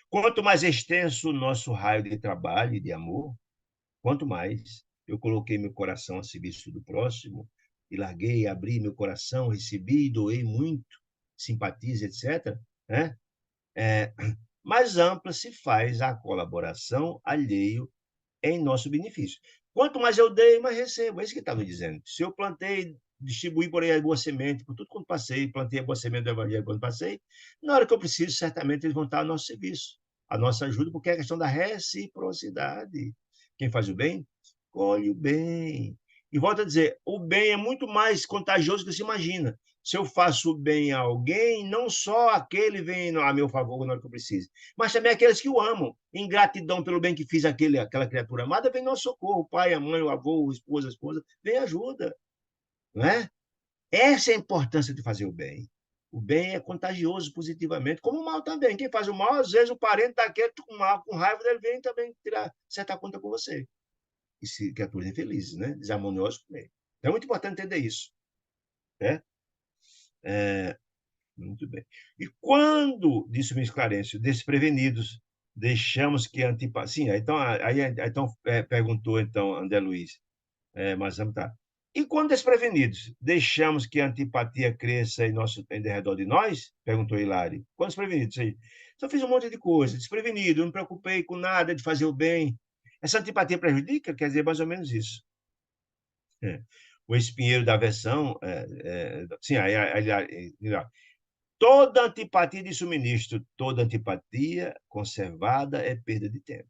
Quanto mais extenso o nosso raio de trabalho e de amor, quanto mais eu coloquei meu coração a serviço do próximo e larguei, abri meu coração, recebi e doei muito, simpatias, etc., né? Mais ampla se faz a colaboração alheio em nosso benefício. Quanto mais eu dei, mais recebo. É isso que está me dizendo. Se eu plantei, distribuí por aí a boa semente, por tudo quanto passei, plantei a boa semente do Evangelho quando passei, na hora que eu preciso, certamente eles vão estar ao nosso serviço, a nossa ajuda, porque é a questão da reciprocidade. Quem faz o bem, colhe o bem. E volto a dizer, o bem é muito mais contagioso do que se imagina. Se eu faço bem a alguém, não só aquele vem a meu favor na hora que eu preciso, mas também aqueles que o amam. Em gratidão pelo bem que fiz aquela criatura amada, vem nosso socorro. O pai, a mãe, o avô, a esposa, vem ajuda. Não é? Essa é a importância de fazer o bem. O bem é contagioso positivamente, como o mal também. Quem faz o mal, às vezes o parente daquele com mal, com raiva dele, vem também tirar certa conta com você. E se criaturas infelizes, né? Desarmoniosos com ele. Então é muito importante entender isso. Né? Muito bem. E quando, disse o ministro Clarencio, desprevenidos, deixamos que a antipatia. Sim, perguntou então André Luiz, mas vamos tá. E quando desprevenidos, deixamos que a antipatia cresça em derredor de nós? Perguntou Hilário. Quando desprevenidos, aí. Só fiz um monte de coisa, desprevenido, não me preocupei com nada de fazer o bem. Essa antipatia prejudica? Quer dizer, mais ou menos isso. É. O espinheiro da versão, sim, toda antipatia de suministro, toda antipatia conservada é perda de tempo.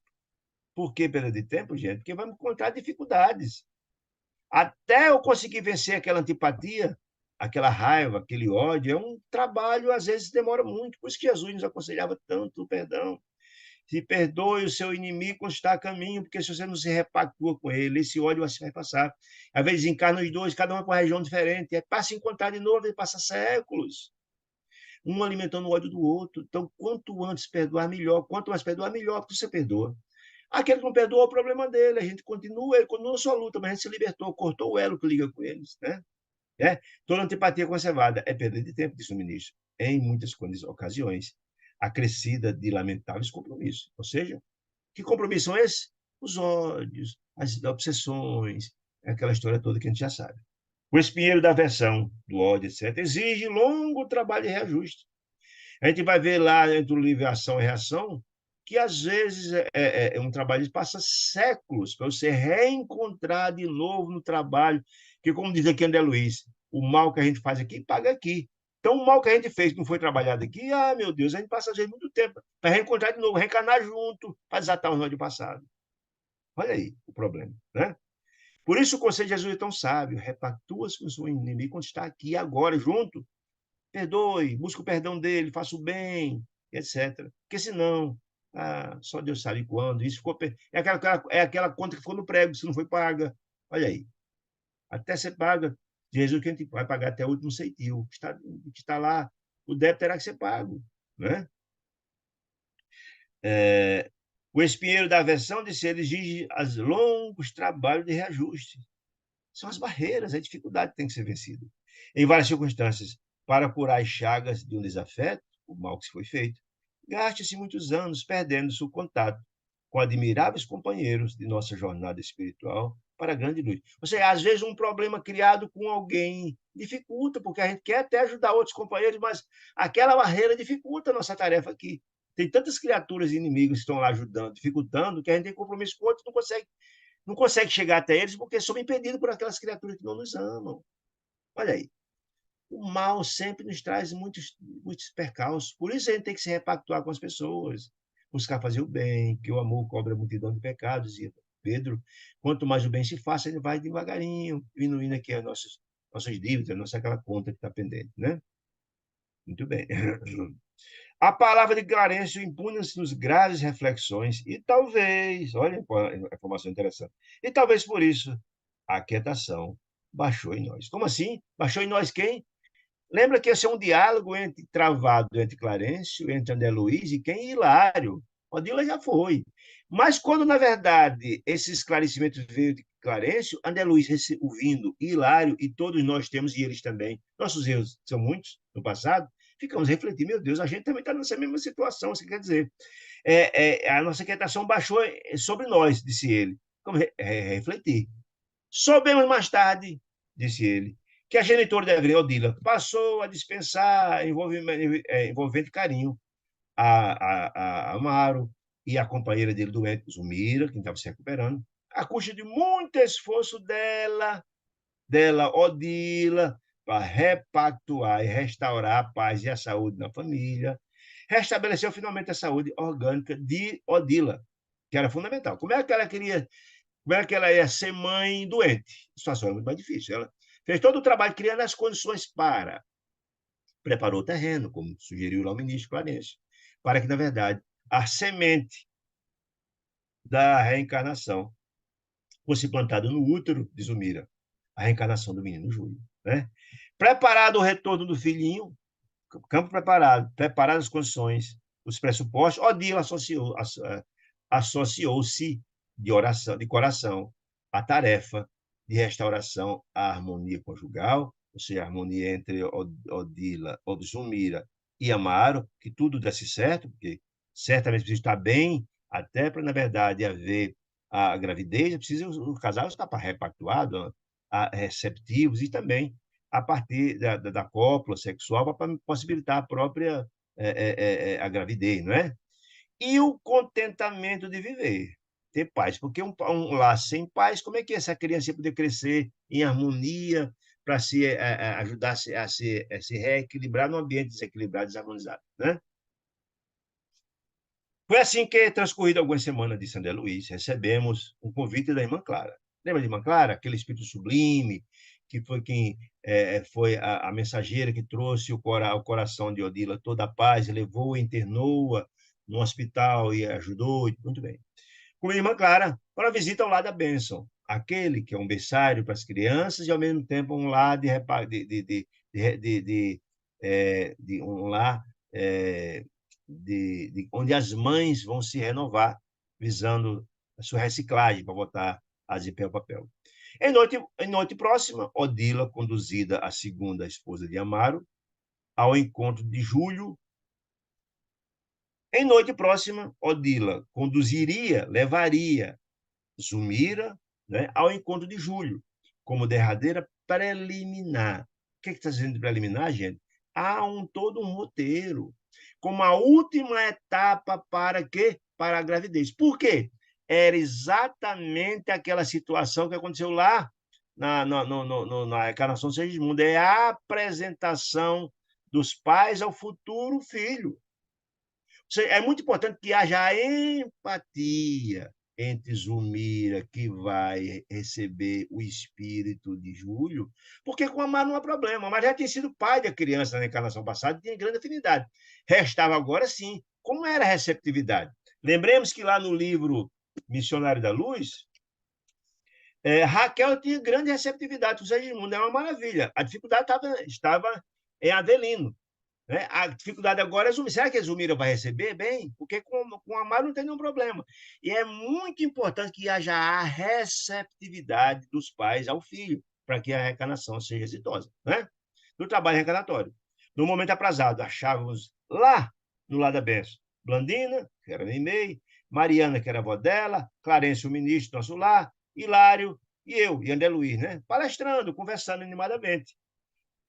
Por que perda de tempo, gente? Porque vamos encontrar dificuldades. Até eu conseguir vencer aquela antipatia, aquela raiva, aquele ódio, é um trabalho, às vezes demora muito. Por isso que Jesus nos aconselhava tanto o perdão. Se perdoe o seu inimigo quando está a caminho, porque se você não se repactua com ele, esse ódio vai passar. Às vezes encarna os dois, cada um com uma região diferente, para se encontrar de novo, ele passa séculos. Um alimentando o ódio do outro. Então, quanto antes perdoar, melhor. Quanto mais perdoar, melhor, porque você perdoa. Aquele que não perdoa é o problema dele. A gente continua, ele continua a sua luta, mas a gente se libertou, cortou o elo que liga com eles. Né? Toda antipatia conservada é perda de tempo, disse o ministro, em muitas ocasiões, acrescida de lamentáveis compromissos. Ou seja, que compromissos são esses? Os ódios, as obsessões, aquela história toda que a gente já sabe. O espinheiro da aversão, do ódio, etc., exige longo trabalho de reajuste. A gente vai ver lá entre o livre ação e reação que, às vezes, é um trabalho que passa séculos para você reencontrar de novo no trabalho, que, como diz aqui André Luiz, o mal que a gente faz aqui, paga aqui. Então, o mal que a gente fez, que não foi trabalhado aqui, meu Deus, a gente passa, às vezes, muito tempo para reencontrar de novo, reencarnar junto, para desatar o nó de passado. Olha aí o problema, né? Por isso o conselho de Jesus é tão sábio, repactua-se com o seu inimigo quando está aqui agora, junto, perdoe, busque o perdão dele, faça o bem, etc. Porque senão, só Deus sabe quando, isso ficou, é aquela conta que ficou no prego, se não foi paga. Olha aí, até ser paga, Jesus que a gente vai pagar até o último centavo, que está lá, o débito terá que ser pago, né? O espinheiro da aversão de ser exige longos trabalhos de reajuste. São as barreiras, a dificuldade que tem que ser vencida. Em várias circunstâncias, para curar as chagas de um desafeto, o mal que se foi feito, gaste-se muitos anos perdendo-se o contato com admiráveis companheiros de nossa jornada espiritual para a grande luz. Ou seja, às vezes um problema criado com alguém dificulta, porque a gente quer até ajudar outros companheiros, mas aquela barreira dificulta a nossa tarefa aqui. Tem tantas criaturas inimigas que estão lá ajudando, dificultando, que a gente tem compromisso com outros, não consegue chegar até eles porque somos impedidos por aquelas criaturas que não nos amam. Olha aí. O mal sempre nos traz muitos percalços. Por isso a gente tem que se repactuar com as pessoas, buscar fazer o bem, que o amor cobra a multidão de pecados, dizia Pedro. Quanto mais o bem se faça, ele vai devagarinho, diminuindo aqui as nossas dívidas, nossa aquela conta que está pendente, né? Muito bem. A palavra de Clarencio impune-se nos graves reflexões e talvez, olha a informação interessante, e talvez por isso a quietação baixou em nós. Como assim? Baixou em nós quem? Lembra que esse é um diálogo travado entre Clarencio, entre André Luiz e quem? Hilário. Odila já foi. Mas quando, na verdade, esses esclarecimentos veio de Clarencio, André Luiz ouvindo, Hilário, e todos nós temos, e eles também, nossos erros são muitos no passado, ficamos refletindo, meu Deus, a gente também está nessa mesma situação, isso quer dizer, a nossa quietação baixou sobre nós, disse ele. Como refletir. Soubemos mais tarde, disse ele, que a genitora de Odila passou a dispensar envolvente carinho a Amaro e a companheira dele doente, Zumira, que estava se recuperando, a custa de muito esforço dela, Odila, para repactuar e restaurar a paz e a saúde na família, restabeleceu finalmente a saúde orgânica de Odila, que era fundamental. Como é que ela ia ser mãe doente? A situação era muito mais difícil. Ela fez todo o trabalho criando as condições para. Preparou o terreno, como sugeriu lá o ministro Clarence, para que, na verdade, a semente da reencarnação fosse plantada no útero de Zumira, a reencarnação do menino Júlio. Né? Preparado o retorno do filhinho, campo preparado, preparadas as condições, os pressupostos, Odila associou-se de oração, de coração, à tarefa de restauração à harmonia conjugal, ou seja, a harmonia entre Odila, Zumira e Amaro, que tudo desse certo, porque certamente precisa estar bem, até para, na verdade, haver a gravidez, precisa o casal estar repactuado, receptivos e também a partir da cópula sexual para possibilitar a própria a gravidez, não é? E o contentamento de viver, ter paz, porque um lar sem paz, como é que essa criança ia poder crescer em harmonia para se ajudar a se reequilibrar num ambiente desequilibrado, desarmonizado, né? Foi assim que, transcorrido algumas semanas de André Luiz, recebemos um convite da irmã Clara. Lembra de irmã Clara? Aquele espírito sublime, que foi quem foi a mensageira que trouxe ao coração de Odila toda a paz, levou-a, internou-a no hospital e ajudou. Muito bem. Com a irmã Clara, para a visita ao lar da bênção, aquele que é um berçário para as crianças e, ao mesmo tempo, um lar um lar é, onde as mães vão se renovar, visando a sua reciclagem para botar as de pé ao papel. Em noite próxima, Odila, conduzida a segunda esposa de Amaro, ao encontro de Júlio. Em noite próxima, Odila levaria Zumira, né, ao encontro de Júlio, como derradeira preliminar. O que está dizendo de preliminar, gente? Há todo um roteiro, como a última etapa para quê? Para a gravidez. Por quê? Era exatamente aquela situação que aconteceu lá na encarnação de Segismundo. É a apresentação dos pais ao futuro filho. É muito importante que haja empatia entre Zumira, que vai receber o espírito de Júlio, porque com Amar não há problema. Amar já tinha sido pai da criança na encarnação passada e tinha grande afinidade. Restava agora, sim, como era a receptividade. Lembremos que lá no livro Missionário da Luz, Raquel tinha grande receptividade com o Segismundo, é uma maravilha. A dificuldade estava em Adelino. Né? A dificuldade agora é Zumira. Será que a Zumira vai receber bem? Porque com a Amaro não tem nenhum problema. E é muito importante que haja a receptividade dos pais ao filho, para que a reencarnação seja exitosa. Né? No trabalho reencarnatório. No momento aprazado, achávamos lá no lado da benção Blandina, que era Neimei, Mariana, que era a avó dela, Clarêncio, o ministro do nosso lar, Hilário e eu, e André Luiz, né? Palestrando, conversando animadamente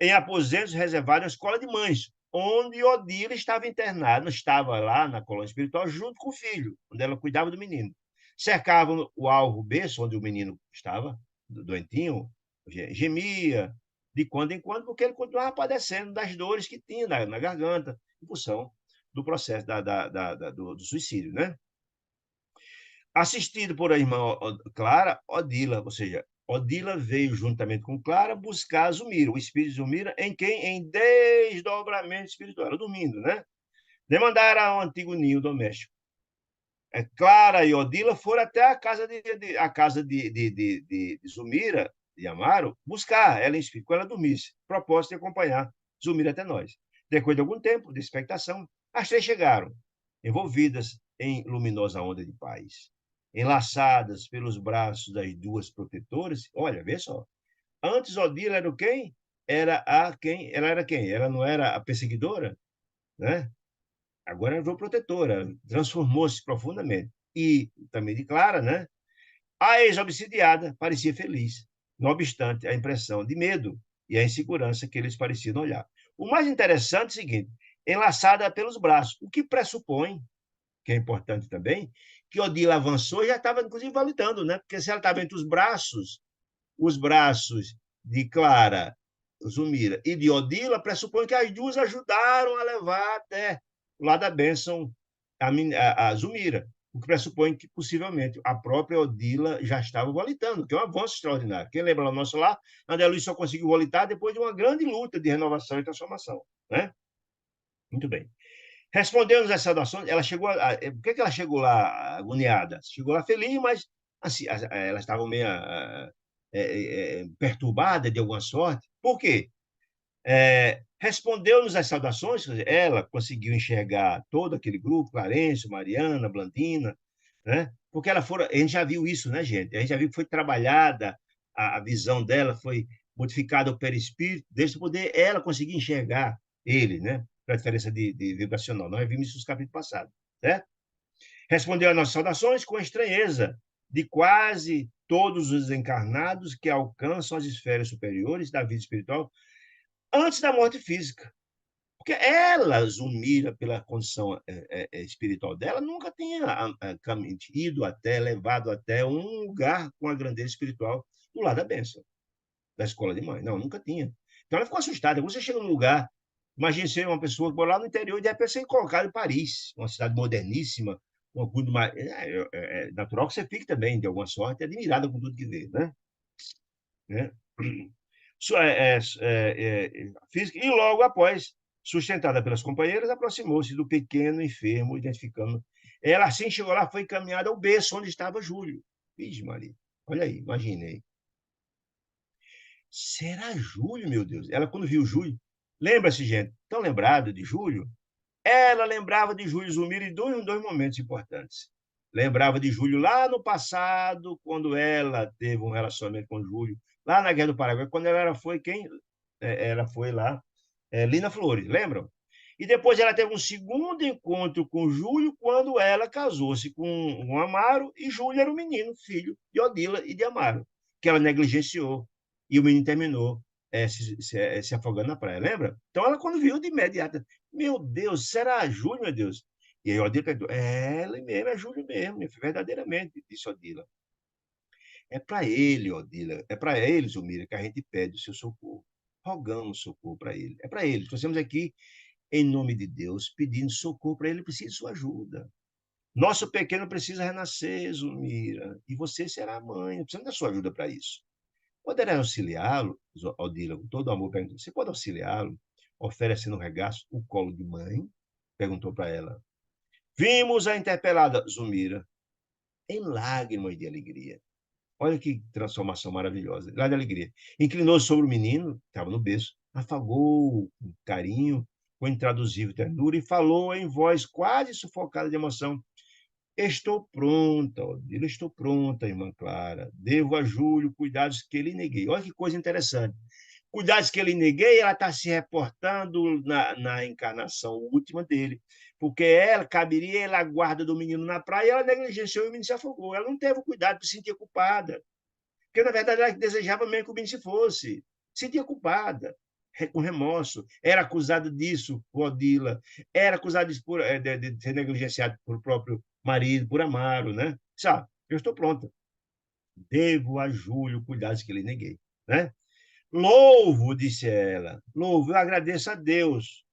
em aposentos reservados à escola de mães, onde Odila estava internada, estava lá na colônia espiritual junto com o filho, onde ela cuidava do menino. Cercavam o alvo berço, onde o menino estava, doentinho, gemia, de quando em quando, porque ele continuava padecendo das dores que tinha na garganta, em função do processo do suicídio, né? Assistido por a irmã Clara, Odila, ou seja, Odila veio, juntamente com Clara, buscar Zumira, o espírito de Zumira, em quem? Em desdobramento espiritual, ela dormindo, né? Demandaram ao antigo ninho doméstico. Clara e Odila foram até a casa de Zumira, de Amaro, buscar ela em espírito, quando ela dormisse, propósito de acompanhar Zumira até nós. Depois de algum tempo de expectação, as três chegaram, envolvidas em luminosa onda de paz, enlaçadas pelos braços das duas protetoras. Olha, vê só. Antes Odila era o quem? Ela era quem? Ela não era a perseguidora, né? Agora ela virou protetora, transformou-se profundamente. E também de Clara, né? A ex-obsidiada parecia feliz, não obstante a impressão de medo e a insegurança que eles pareciam olhar. O mais interessante é o seguinte: enlaçada pelos braços, o que pressupõe, que é importante também, que Odila avançou e já estava, inclusive, validando, né? Porque se ela estava entre os braços de Clara, Zumira e de Odila, pressupõe que as duas ajudaram a levar até o lado da bênção a Zumira, o que pressupõe que, possivelmente, a própria Odila já estava volitando, que é um avanço extraordinário. Quem lembra lá no nosso lar, André Luiz só conseguiu volitar depois de uma grande luta de renovação e transformação. Né? Muito bem. Respondendo às saudações, ela chegou. Por que ela chegou lá agoniada? Chegou lá feliz, mas assim, ela estava meio perturbada de alguma sorte. Por quê? Respondeu-nos as saudações, ela conseguiu enxergar todo aquele grupo, Clarencio, Mariana, Blandina, né? Porque ela fora, a gente já viu isso, né, gente? A gente já viu que foi trabalhada, a visão dela foi modificada o perispírito, desde poder ela conseguir enxergar ele, né? Para a diferença de vibracional. Nós vimos isso nos capítulos passados, certo? Respondeu às nossas saudações com estranheza de quase todos os encarnados que alcançam as esferas superiores da vida espiritual antes da morte física. Porque ela, Zumira, pela condição espiritual dela, nunca tinha ido até, levado até um lugar com a grandeza espiritual do lado da bênção, da escola de mãe. Não, nunca tinha. Então ela ficou assustada. Quando você chega num lugar, imagine ser uma pessoa que mora lá no interior e de repente ser colocada em Paris, uma cidade moderníssima, uma coisa mais. É natural que você fique também, de alguma sorte, admirada com tudo que vê, né? Né? Física, e logo após, sustentada pelas companheiras, aproximou-se do pequeno enfermo, identificando. Ela assim chegou lá, foi encaminhada ao berço onde estava Júlio. Vixe, Maria, olha aí, imaginei. Será Júlio, meu Deus? Ela, quando viu Júlio, lembra-se, gente, tão lembrado de Júlio? Ela lembrava de Júlio Zumira em dois momentos importantes. Lembrava de Júlio lá no passado, quando ela teve um relacionamento com Júlio, lá na Guerra do Paraguai, quando ela foi quem? Ela foi lá, Lina Flores, lembram? E depois ela teve um segundo encontro com Júlio, quando ela casou-se com o Amaro, e Júlio era o menino, filho de Odila e de Amaro, que ela negligenciou. E o menino terminou se afogando na praia, lembra? Então ela, quando viu de imediato, meu Deus, será Júlio, meu Deus? E aí Odila perguntou, ela mesmo, é Júlio mesmo, verdadeiramente, disse Odila. É para ele, Odila, é para ele, Zumira, que a gente pede o seu socorro. Rogamos socorro para ele. É para ele. Nós estamos aqui, em nome de Deus, pedindo socorro para ele, precisa de sua ajuda. Nosso pequeno precisa renascer, Zumira, e você será a mãe, precisamos da sua ajuda para isso. Poderá auxiliá-lo, Odila, com todo amor, perguntou, você pode auxiliá-lo, oferecendo o regaço, o colo de mãe? Perguntou para ela. Vimos a interpelada Zumira em lágrimas de alegria. Olha que transformação maravilhosa. Lá de alegria. Inclinou-se sobre o menino, que estava no berço, afagou com carinho, com intraduzível ternura, e falou em voz quase sufocada de emoção. Estou pronta, Odila, estou pronta, irmã Clara. Devo a Júlio cuidados que lhe neguei. Olha que coisa interessante. Cuidados que ele neguei, ela está se reportando na encarnação última dele, porque ela caberia ela a guarda do menino na praia, e ela negligenciou e o menino se afogou. Ela não teve o cuidado de se sentir culpada, porque na verdade ela desejava mesmo que o menino se fosse, se sentia culpada, com remorso, era acusada disso por Odila, era acusada disso de ser negligenciado por próprio marido, por Amaro, né? Sabe, eu estou pronta. Devo a Júlio cuidados que ele neguei, né? Louvo, disse ela, louvo, eu agradeço a Deus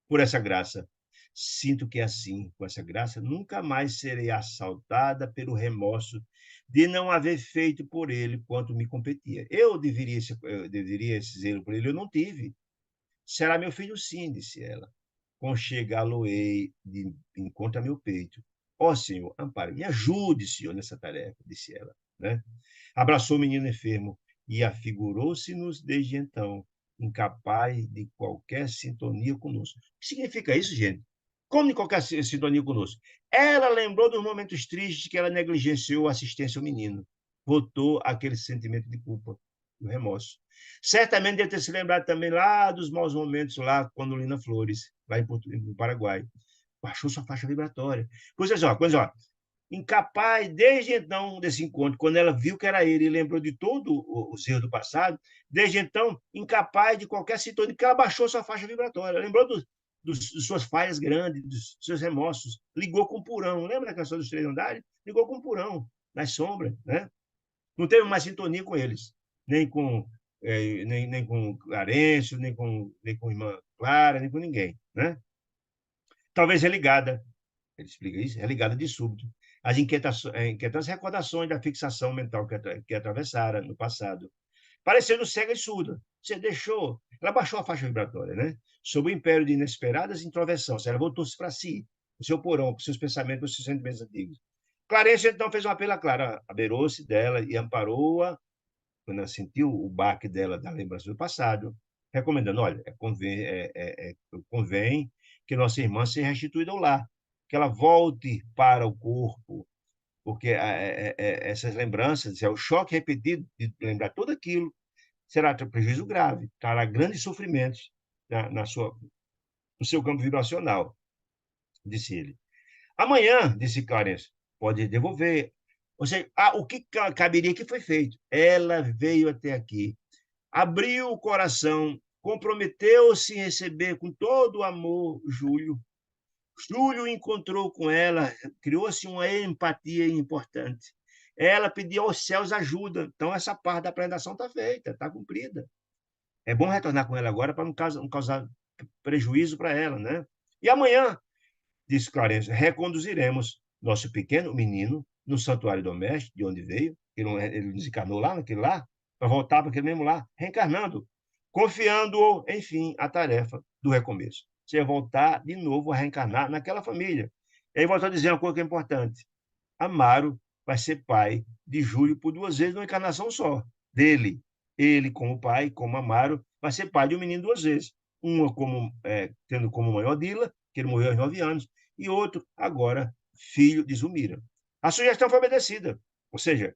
por essa graça. Sinto que assim, com essa graça, nunca mais serei assaltada pelo remorso de não haver feito por ele quanto me competia. Eu deveria esse zelo por ele, eu não tive. Será meu filho sim, disse ela. Conchegá-lo-ei de encontro a meu peito. Ó Senhor, ampare, me ajude, Senhor, nessa tarefa, disse ela, né? Abraçou o menino enfermo e afigurou-se-nos desde então, incapaz de qualquer sintonia conosco. O que significa isso, gente? Como de qualquer sintonia conosco? Ela lembrou dos momentos tristes que ela negligenciou a assistência ao menino. Voltou aquele sentimento de culpa, do remorso. Certamente deve ter se lembrado também lá dos maus momentos, lá quando Lina Flores, lá no Paraguai. Baixou sua faixa vibratória. Pois é, ó, incapaz, desde então, desse encontro, quando ela viu que era ele e lembrou de todo os erros do passado, desde então, incapaz de qualquer sintonia, porque ela baixou sua faixa vibratória, lembrou das suas falhas grandes, dos seus remorsos, ligou com o purão, lembra da canção dos Três Andares? Ligou com o purão, nas sombras, né? Não teve mais sintonia com eles, nem com, nem com Clarencio, nem com irmã Clara, nem com ninguém, né? Talvez religada, ele explica isso, religada de súbito às inquietantes recordações da fixação mental que atravessara no passado, parecendo cega e surda. Você deixou, ela baixou a faixa vibratória, né? Sob o império de inesperadas introversões, ela voltou-se para si, o seu porão, para os seus pensamentos, para os seus sentimentos antigos. Clarencio, então, fez um apelo a Clara, abeirou-se dela e amparou-a, quando ela sentiu o baque dela da lembrança do passado. recomendando, olha, convém que nossa irmã seja restituída ao lar, que ela volte para o corpo, porque essas lembranças, o choque repetido de lembrar tudo aquilo, será um prejuízo grave, trará grandes sofrimentos no seu campo vibracional, disse ele. Amanhã, disse Clarence, pode devolver. Ou seja, o que caberia que foi feito? Ela veio até aqui, abriu o coração, comprometeu-se em receber com todo o amor Júlio. Júlio encontrou com ela, criou-se uma empatia importante. Ela pediu aos céus ajuda. Então, essa parte da apresentação está feita, está cumprida. É bom retornar com ela agora para não causar prejuízo para ela, né? E amanhã, disse Clarence, reconduziremos nosso pequeno menino no santuário doméstico, de onde veio, ele desencarnou lá, naquele lá, para voltar para aquele mesmo lá, reencarnando, confiando-o, enfim, a tarefa do recomeço. Você ia voltar de novo a reencarnar naquela família. E aí voltou a dizer uma coisa que é importante. Amaro vai ser pai de Júlio por 2 vezes numa encarnação só. Dele, ele como pai, como Amaro, vai ser pai de um menino 2 vezes. Uma tendo como mãe Odila, que ele morreu aos 9 anos, e outro, agora, filho de Zulmira. A sugestão foi obedecida, ou seja,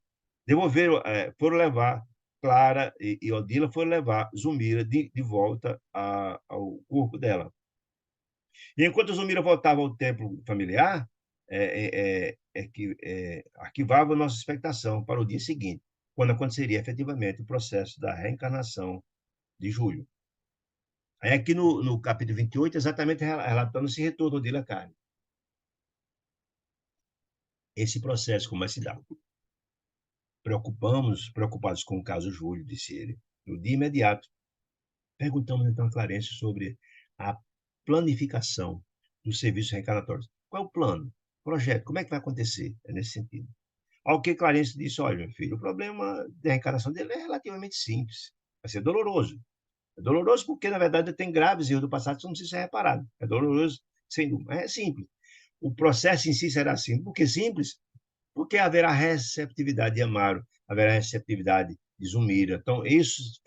foram levar, Clara e Odila foram levar Zulmira de volta ao corpo dela. E enquanto Zulmira voltava ao templo familiar, arquivava nossa expectação para o dia seguinte, quando aconteceria efetivamente o processo da reencarnação de Júlio. Aí aqui no capítulo 28, exatamente relatando esse retorno de Lacan. Esse processo, como vai se dar? Preocupados com o caso Júlio, disse ele. No dia imediato, perguntamos então a Clarence sobre a planificação dos serviços reencarnatórios. Qual é o plano? Projeto? Como é que vai acontecer? É nesse sentido. Ao que Clarence disse, olha, meu filho, o problema da reencarnação dele é relativamente simples. Vai ser doloroso. É doloroso porque, na verdade, tem graves erros do passado que não precisam ser reparados. É doloroso, sem dúvida. Mas é simples. O processo em si será simples. Por que simples? Porque haverá receptividade de Amaro, haverá receptividade de Zulmira. Então, isso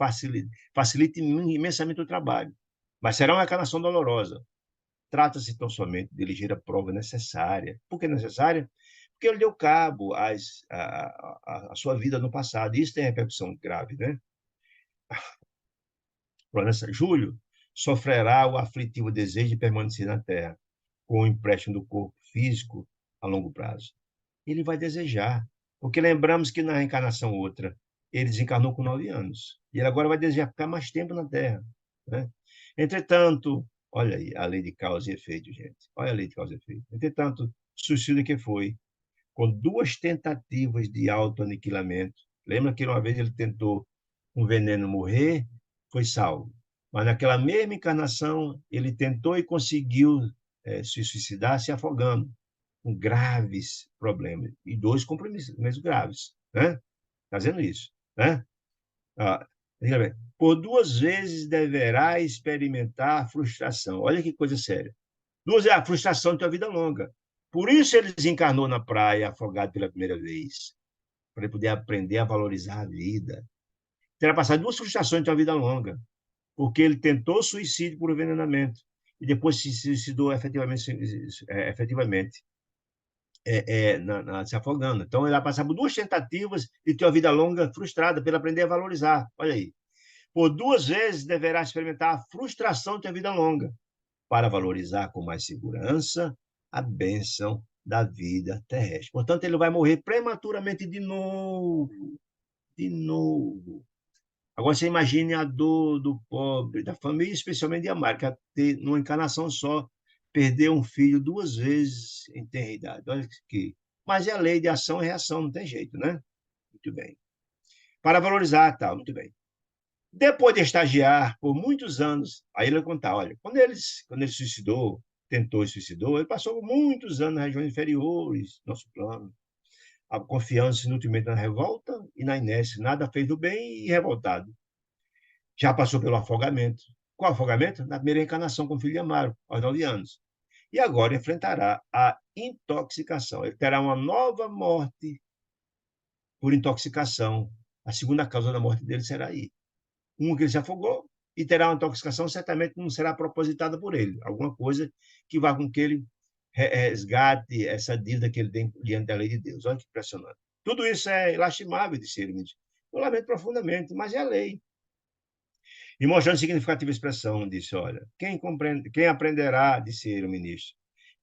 facilita imensamente o trabalho. Mas será uma encarnação dolorosa. Trata-se tão somente de ligeira prova necessária. Por que necessária? Porque ele deu cabo à sua vida no passado. Isso tem repercussão grave, né? Júlio sofrerá o aflitivo desejo de permanecer na Terra, com o empréstimo do corpo físico a longo prazo. Ele vai desejar, porque lembramos que na reencarnação outra, ele desencarnou com 9 anos, e ele agora vai desejar ficar mais tempo na Terra, né? Entretanto, olha aí, a lei de causa e efeito, gente. Olha a lei de causa e efeito. Entretanto, suicídio que foi, com 2 tentativas de autoaniquilamento. Lembra que uma vez ele tentou com veneno morrer, foi salvo. Mas naquela mesma encarnação, ele tentou e conseguiu se suicidar se afogando, com graves problemas. E 2 compromissos graves, né? Fazendo isso, né? Ah, por 2 vezes deverá experimentar frustração. Olha que coisa séria. 2 é a frustração de tua vida longa. Por isso ele desencarnou na praia, afogado pela primeira vez, para ele poder aprender a valorizar a vida. Terá passado 2 frustrações de uma vida longa, porque ele tentou suicídio por envenenamento e depois se suicidou efetivamente se afogando. Então, ele vai passar por 2 tentativas de ter uma vida longa frustrada, para ele aprender a valorizar. Olha aí. Por 2 vezes deverá experimentar a frustração de ter vida longa, para valorizar com mais segurança a bênção da vida terrestre. Portanto, ele vai morrer prematuramente de novo. De novo. Agora, você imagine a dor do pobre, da família, especialmente de Amaro, que ter, numa encarnação só, perder um filho 2 vezes em tenra idade. Olha que. Mas é a lei de ação e reação, não tem jeito, né? Muito bem. Para valorizar, tal, muito bem. Depois de estagiar por muitos anos, aí ele vai contar, olha, quando ele suicidou, tentou e suicidou, ele passou muitos anos nas regiões inferiores, nosso plano, a confiança inutilmente na revolta e na inércia, nada fez do bem e revoltado. Já passou pelo afogamento. Qual afogamento? Na primeira encarnação com o filho de Amaro, aos 9 anos. E agora enfrentará a intoxicação. Ele terá uma nova morte por intoxicação. A segunda causa da morte dele será aí. Uma que ele se afogou e terá uma intoxicação, certamente não será propositada por ele. Alguma coisa que vá com que ele resgate essa dívida que ele tem diante da lei de Deus. Olha que impressionante. Tudo isso é lastimável, disse ele. Eu lamento profundamente, mas é a lei. E mostrando significativa expressão, disse, olha, quem aprenderá, disse ele, o ministro,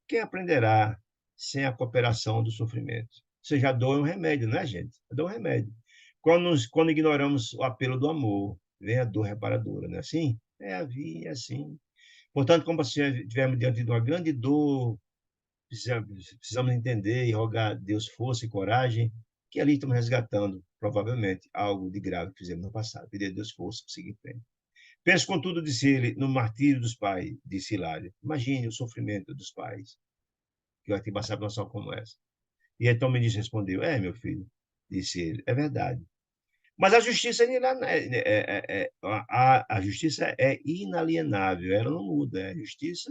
quem aprenderá sem a cooperação do sofrimento? Ou seja, a dor é um remédio, não é, gente? A dor é um remédio. Quando ignoramos o apelo do amor, vem a dor reparadora, não é assim? É a vida, é assim. Portanto, como se estivermos diante de uma grande dor, precisamos entender e rogar a Deus força e coragem, que ali estamos resgatando, provavelmente, algo de grave que fizemos no passado. Pedir a Deus força para seguir em frente. Penso, contudo, disse ele, no martírio dos pais, disse Hilário. Imagine o sofrimento dos pais, que vai ter que passar por uma situação como essa. E então o ministro respondeu, meu filho, disse ele, é verdade. Mas a justiça a justiça é inalienável, ela não muda. A justiça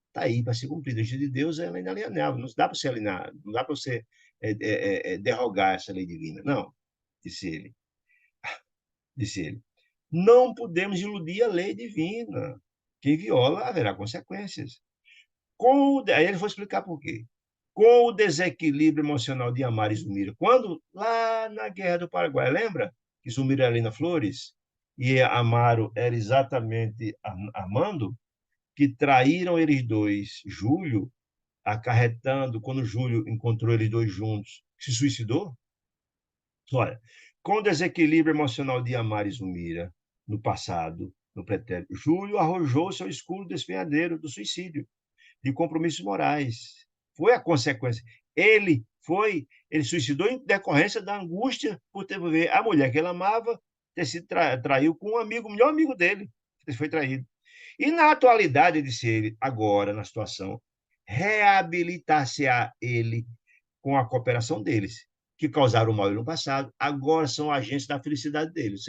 está aí para ser cumprida. A justiça de Deus ela é inalienável, não dá para você alienar, não dá para você derrogar essa lei divina. Não, disse ele. Disse ele. Não podemos iludir a lei divina. Quem viola haverá consequências. Aí ele foi explicar por quê. Com o desequilíbrio emocional de Amaro e Zumira, quando lá na Guerra do Paraguai, lembra que Zumira era Lina Flores e Amaro era exatamente Armando, que traíram eles dois, Júlio, acarretando, quando Júlio encontrou eles dois juntos, se suicidou? Olha, com o desequilíbrio emocional de Amaro e Zumira, no passado, no pretérito, Júlio arrojou seu escuro despenhadeiro do suicídio, de compromissos morais. Foi a consequência. Ele suicidou em decorrência da angústia por ter ver a mulher que ele amava ter sido traiu com um amigo, o melhor amigo dele, que foi traído. E na atualidade, disse ele, agora na situação, reabilitar-se-á ele com a cooperação deles, que causaram mal no passado, agora são agentes da felicidade deles.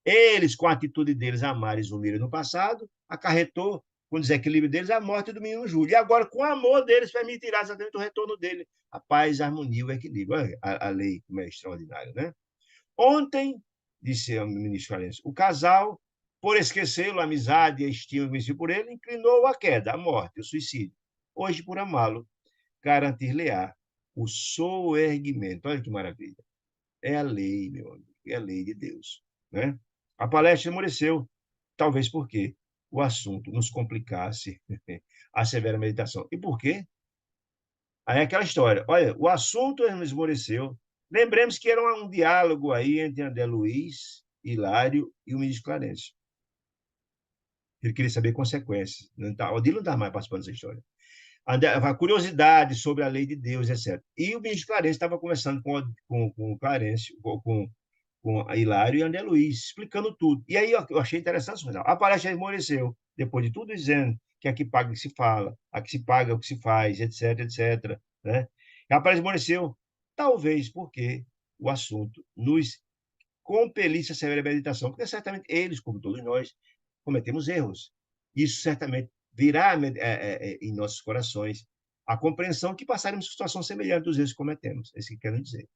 Eles com a atitude deles, amarem e Zumira no passado, acarretou, com o desequilíbrio deles, a morte do menino Júlio. E agora, com o amor deles, permitirá exatamente o retorno dele. A paz, a harmonia, o equilíbrio. Olha a lei como é extraordinária, né? Ontem, disse o ministro Clarence, o casal, por esquecê-lo, a amizade e a estima vencido por ele, inclinou a queda, a morte, o suicídio. Hoje, por amá-lo, garantir-lhe-á o soerguimento. Olha que maravilha. É a lei, meu amigo, é a lei de Deus. Né? A palestra esmoreceu, talvez porque o assunto nos complicasse a severa meditação. E por quê? Aí é aquela história. Olha, o assunto esmoreceu. Lembremos que era um diálogo aí entre André Luiz, Hilário e o ministro Clarence. Ele queria saber consequências. O Odilo não estava mais participando dessa história. A curiosidade sobre a lei de Deus, etc. E o ministro Clarence estava conversando com o Clarence, com a Hilário e André Luiz, explicando tudo. E aí eu achei interessante, a palestra esmoreceu, depois de tudo dizendo que aqui paga o que se fala, aqui se paga o que se faz, etc, etc. Né? A palestra esmoreceu, talvez porque o assunto nos compelisse a severa meditação, porque certamente eles, como todos nós, cometemos erros. Isso certamente virá em nossos corações a compreensão que passaremos por situação semelhante dos erros que cometemos. É isso que quero dizer.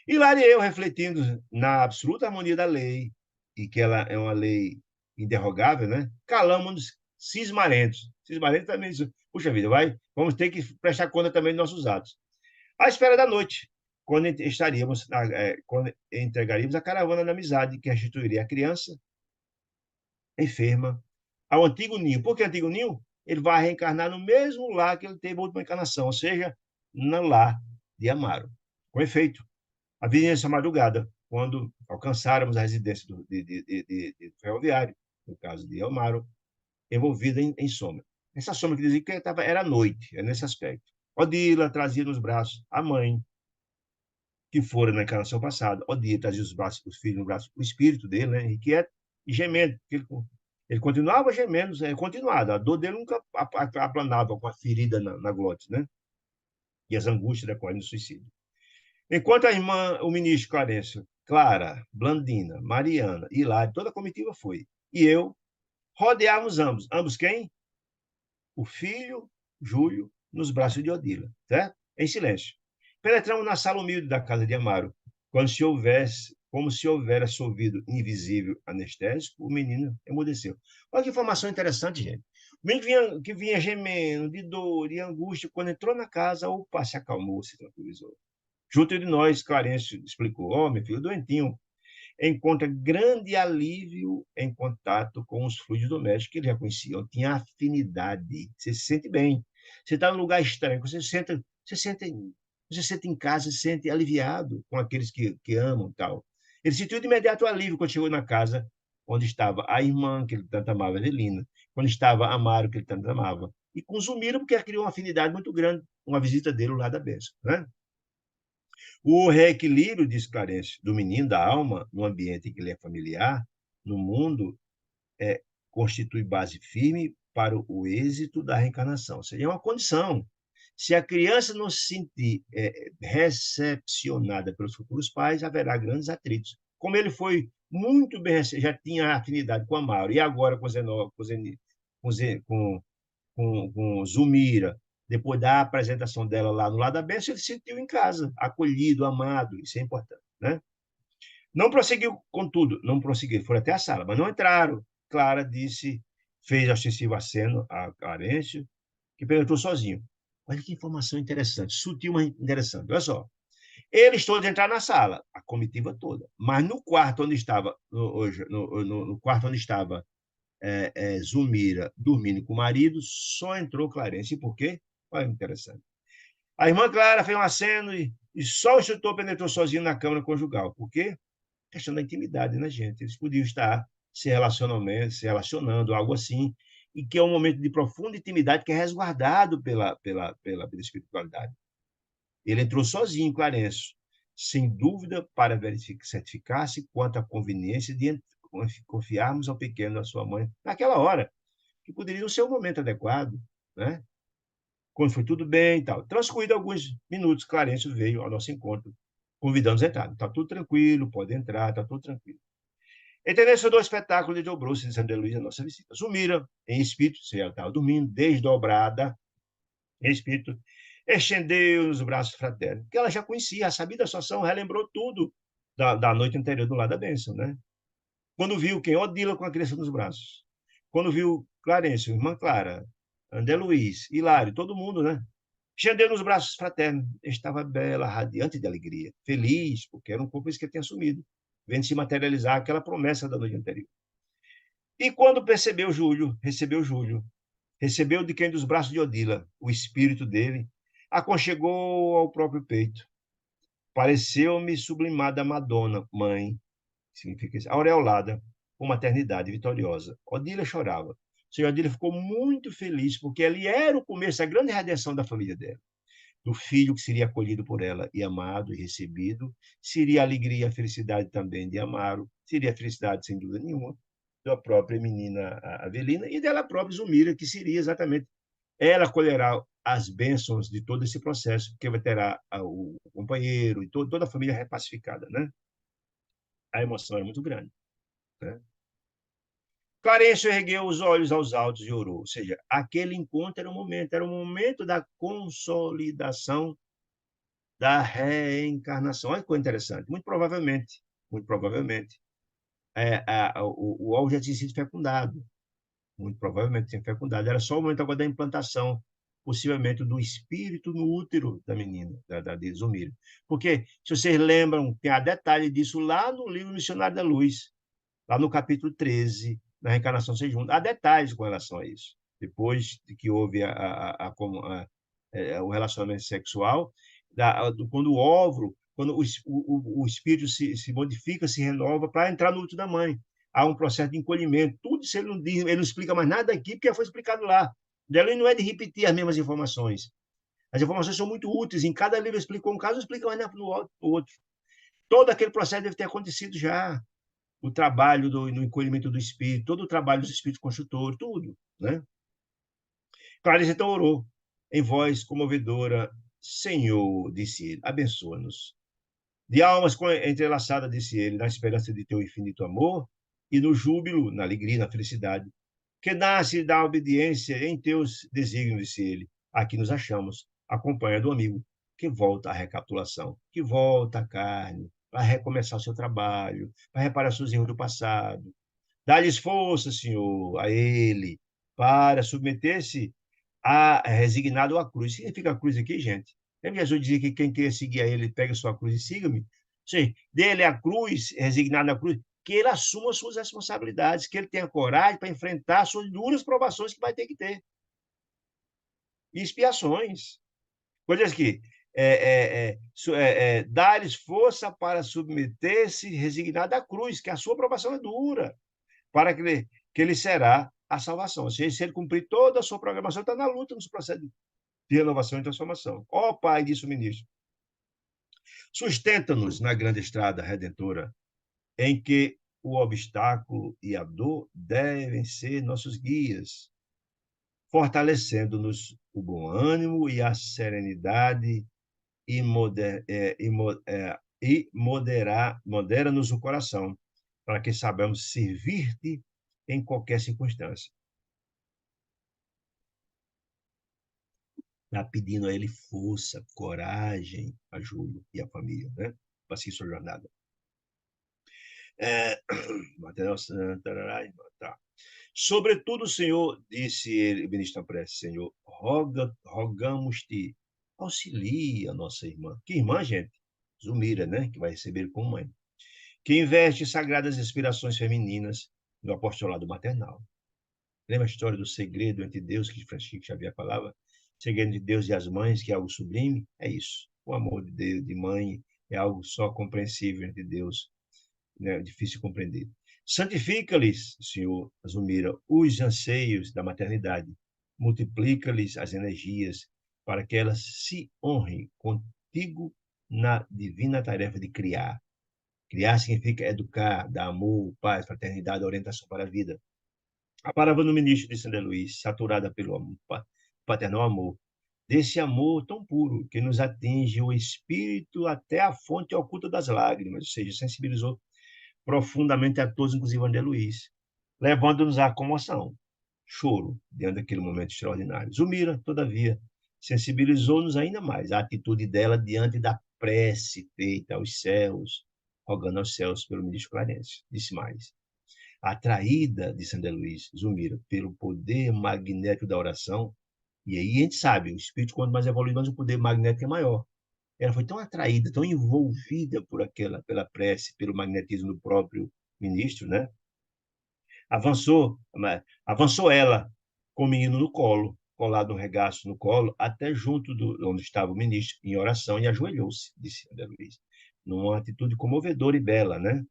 E lá eu, refletindo na absoluta harmonia da lei, e que ela é uma lei inderrogável, né? Calamos-nos cismarentos. Cismarentos também diz, puxa vida, vamos ter que prestar conta também dos nossos atos. À espera da noite, quando entregaríamos a caravana da amizade, que restituiria a criança enferma ao antigo ninho. Por que antigo ninho? Ele vai reencarnar no mesmo lar que ele teve a última encarnação, ou seja, no lar de Amaro. Com efeito, havia essa madrugada, quando alcançáramos a residência do ferroviário, no caso de Amaro, envolvida em sombra. Essa sombra que dizia que era noite, é nesse aspecto. Odila trazia nos braços a mãe, que fora na encarnação passada. Odila trazia os filhos no braço, o espírito dele, né, inquieto e gemendo. Ele continuava gemendo, continuado. A dor dele nunca aplanava com a ferida na glote, né? E as angústias decorrendo do suicídio. Enquanto a irmã, o ministro Clarencio, Clara, Blandina, Mariana, Hilário, toda a comitiva foi. E eu, rodeávamos ambos. Ambos quem? O filho, Júlio, nos braços de Odila, certo? Em silêncio. Penetramos na sala humilde da casa de Amaro, quando se como se houvesse ouvido invisível anestésico, o menino emudeceu. Olha que informação interessante, gente. O menino que vinha gemendo, de dor e angústia, quando entrou na casa, opa, se acalmou, se tranquilizou. Junto de nós, Clarencio explicou: "Ó, meu filho, o doentinho encontra grande alívio em contato com os fluidos domésticos que ele já conhecia, tinha afinidade, você se sente bem. Você está num lugar estranho, você sente em casa, se sente aliviado com aqueles que amam e tal. Ele sentiu de imediato alívio quando chegou na casa onde estava a irmã que ele tanto amava, Evelina, quando estava Amaro, que ele tanto amava, e com Zumira, porque criou uma afinidade muito grande com a visita dele lá da bênção, né? O reequilíbrio, diz Clarence, do menino, da alma, no ambiente em que ele é familiar, no mundo, constitui base firme para o êxito da reencarnação. Ou seja, é uma condição. Se a criança não se sentir recepcionada pelos futuros pais, haverá grandes atritos. Como ele foi muito bem, já tinha afinidade com a Mauro, e agora com Zenó, com Zumira, depois da apresentação dela lá no lado da Bênção, ele se sentiu em casa, acolhido, amado, isso é importante, né? Não prosseguiu com tudo, não prosseguiu, foram até a sala, mas não entraram. Clara disse, fez ostensivo aceno a Clarencio, que penetrou sozinho. Olha que informação interessante, sutil, mas interessante. Olha só. Eles todos entraram na sala, a comitiva toda. Mas no quarto onde estava, no quarto onde estava Zumira dormindo com o marido, só entrou Clarence. E por quê? Olha que interessante. A irmã Clara fez um aceno e só o instrutor penetrou sozinho na câmara conjugal. Por quê? Questão da intimidade, né, gente? Eles podiam estar se relacionando, algo assim, e que é um momento de profunda intimidade que é resguardado pela espiritualidade. Ele entrou sozinho, Clarencio, sem dúvida, para certificar-se quanto à conveniência de confiarmos ao pequeno da sua mãe naquela hora, que poderia não ser o momento adequado, né? Quando foi tudo bem e tal. Transcorrido alguns minutos, Clarencio veio ao nosso encontro, convidando-nos a entrar. Está tudo tranquilo, pode entrar, está tudo tranquilo. Entendeu? Do espetáculo, ele dobrou-se de Santa Luísa, a nossa visita. Zumira, em espírito, se ela estava dormindo, desdobrada, em espírito, estendeu os braços fraternos, que ela já conhecia, sabia da situação, relembrou tudo da noite anterior do lado da bênção, né? Quando viu quem? Odila com a criança nos braços. Quando viu Clarencio, irmã Clara, André Luiz, Hilário, todo mundo, né? Estendeu nos braços fraternos. Estava bela, radiante de alegria, feliz, porque era um compromisso que tinha assumido, vendo se materializar aquela promessa da noite anterior. E quando recebeu de quem? Dos braços de Odila, o espírito dele, aconchegou ao próprio peito. Pareceu-me sublimada Madonna, mãe, significa isso, aureolada, com maternidade vitoriosa. Odila chorava. O senhor Odila ficou muito feliz, porque ele era o começo da grande redenção da família dela. Do filho que seria acolhido por ela e amado e recebido, seria a alegria e a felicidade também de Amaro, seria a felicidade, sem dúvida nenhuma, da própria menina Avelina e dela própria Zumira, que seria exatamente, ela colherá as bênçãos de todo esse processo, porque terá o companheiro e toda a família repacificada, né? A emoção é muito grande, né? Clarencio ergueu os olhos aos altos e orou, ou seja, aquele encontro era o momento da consolidação da reencarnação. Olha que coisa interessante. Muito provavelmente, o óvulo já tinha sido fecundado. Muito provavelmente tinha fecundado. Era só o momento agora da implantação, possivelmente, do espírito no útero da menina, de Zumira. Porque, se vocês lembram, tem a detalhe disso lá no livro Missionário da Luz, lá no capítulo 13, na reencarnação segunda. Há detalhes com relação a isso. Depois de que houve o relacionamento sexual, quando o óvulo, quando o espírito se modifica, se renova para entrar no útero da mãe. Há um processo de encolhimento. Tudo isso ele não diz, ele não explica mais nada aqui, porque já foi explicado lá. Ele não é de repetir as mesmas informações. As informações são muito úteis. Em cada livro explicou um caso, explica mais no outro. Todo aquele processo deve ter acontecido já. O trabalho no encolhimento do espírito, todo o trabalho dos espíritos construtores, tudo, né? Clarice então orou em voz comovedora: Senhor, disse ele, abençoa-nos. De almas entrelaçadas, disse ele, na esperança de teu infinito amor e no júbilo, na alegria, na felicidade, que nasce da obediência em teus desígnios, disse ele. Aqui nos achamos, acompanha do amigo, que volta à recapitulação, que volta à carne, para recomeçar o seu trabalho, para reparar seus erros do passado. Dá-lhes força, Senhor, a ele, para submeter-se resignado à cruz. Significa a cruz aqui, gente? Lembra Jesus dizia que quem quer seguir a ele, pega a sua cruz e siga-me? Sim, dele a cruz, resignado à cruz, que ele assuma as suas responsabilidades, que ele tenha coragem para enfrentar as suas duras provações que vai ter que ter. E expiações. Coisas que dá-lhes força para submeter-se resignado à cruz, que a sua provação é dura, para que ele será a salvação. Ou seja, se ele cumprir toda a sua programação, está na luta nos processos de renovação e transformação. Ó Pai, disse o ministro, sustenta-nos na grande estrada redentora, em que o obstáculo e a dor devem ser nossos guias, fortalecendo-nos o bom ânimo e a serenidade e, modera-nos o coração, para que saibamos servir-te em qualquer circunstância. Está pedindo a ele força, coragem, a Júlio e a família, né? Para seguir sua jornada. Material Santo, tá. Sobretudo, Senhor, disse ele, ministro da prece, Senhor, rogamos-te, auxilia a nossa irmã. Que irmã, gente? Zumira, né? Que vai receber como mãe. Que investe sagradas inspirações femininas no apostolado maternal. Lembra a história do segredo entre Deus, que Francisco Xavier falava? Segredo de Deus e as mães, que é algo sublime? É isso. O amor de Deus, de mãe, é algo só compreensível entre Deus, né? Difícil de compreender. Santifica-lhes, Senhor, Zumira, os anseios da maternidade. Multiplica-lhes as energias para que elas se honrem contigo na divina tarefa de criar. Criar significa educar, dar amor, paz, fraternidade, orientação para a vida. A palavra no ministro de Sandra Luiz, saturada pelo amor, paternal amor, desse amor tão puro que nos atinge o espírito até a fonte oculta das lágrimas, ou seja, sensibilizou profundamente a todos, inclusive André Luiz, levando-nos à comoção, choro, diante daquele momento extraordinário. Zumira, todavia, sensibilizou-nos ainda mais a atitude dela diante da prece feita aos céus, rogando aos céus pelo ministro Clarence. Disse mais: atraída de Sandra Luiz, Zumira, pelo poder magnético da oração, e aí a gente sabe, o espírito, quanto mais evoluído, mais o poder magnético é maior. Ela foi tão atraída, tão envolvida pela prece, pelo magnetismo do próprio ministro, né? Avançou, avançou ela com o menino no colo, colado no regaço no colo, até junto onde estava o ministro, em oração, e ajoelhou-se, disse André Luiz, numa atitude comovedora e bela, né?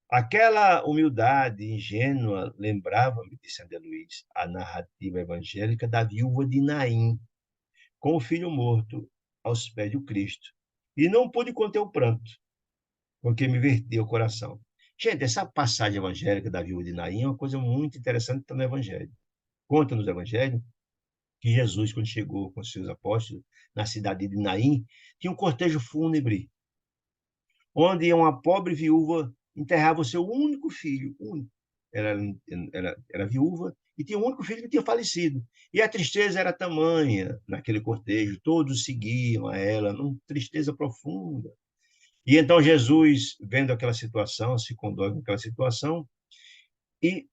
Aquela humildade ingênua lembrava-me, disse André Luiz, a narrativa evangélica da viúva de Naim, com o filho morto aos pés do Cristo. E não pude conter o pranto, porque me verteu o coração. Gente, essa passagem evangélica da viúva de Naim é uma coisa muito interessante que está no Evangelho. Conta nos Evangelhos que Jesus, quando chegou com os seus apóstolos na cidade de Naim, tinha um cortejo fúnebre, onde uma pobre viúva enterrava o seu único filho, único. Era viúva e tinha um único filho que tinha falecido. E a tristeza era tamanha naquele cortejo, todos seguiam a ela, numa tristeza profunda. E então Jesus, vendo aquela situação, se condói com aquela situação e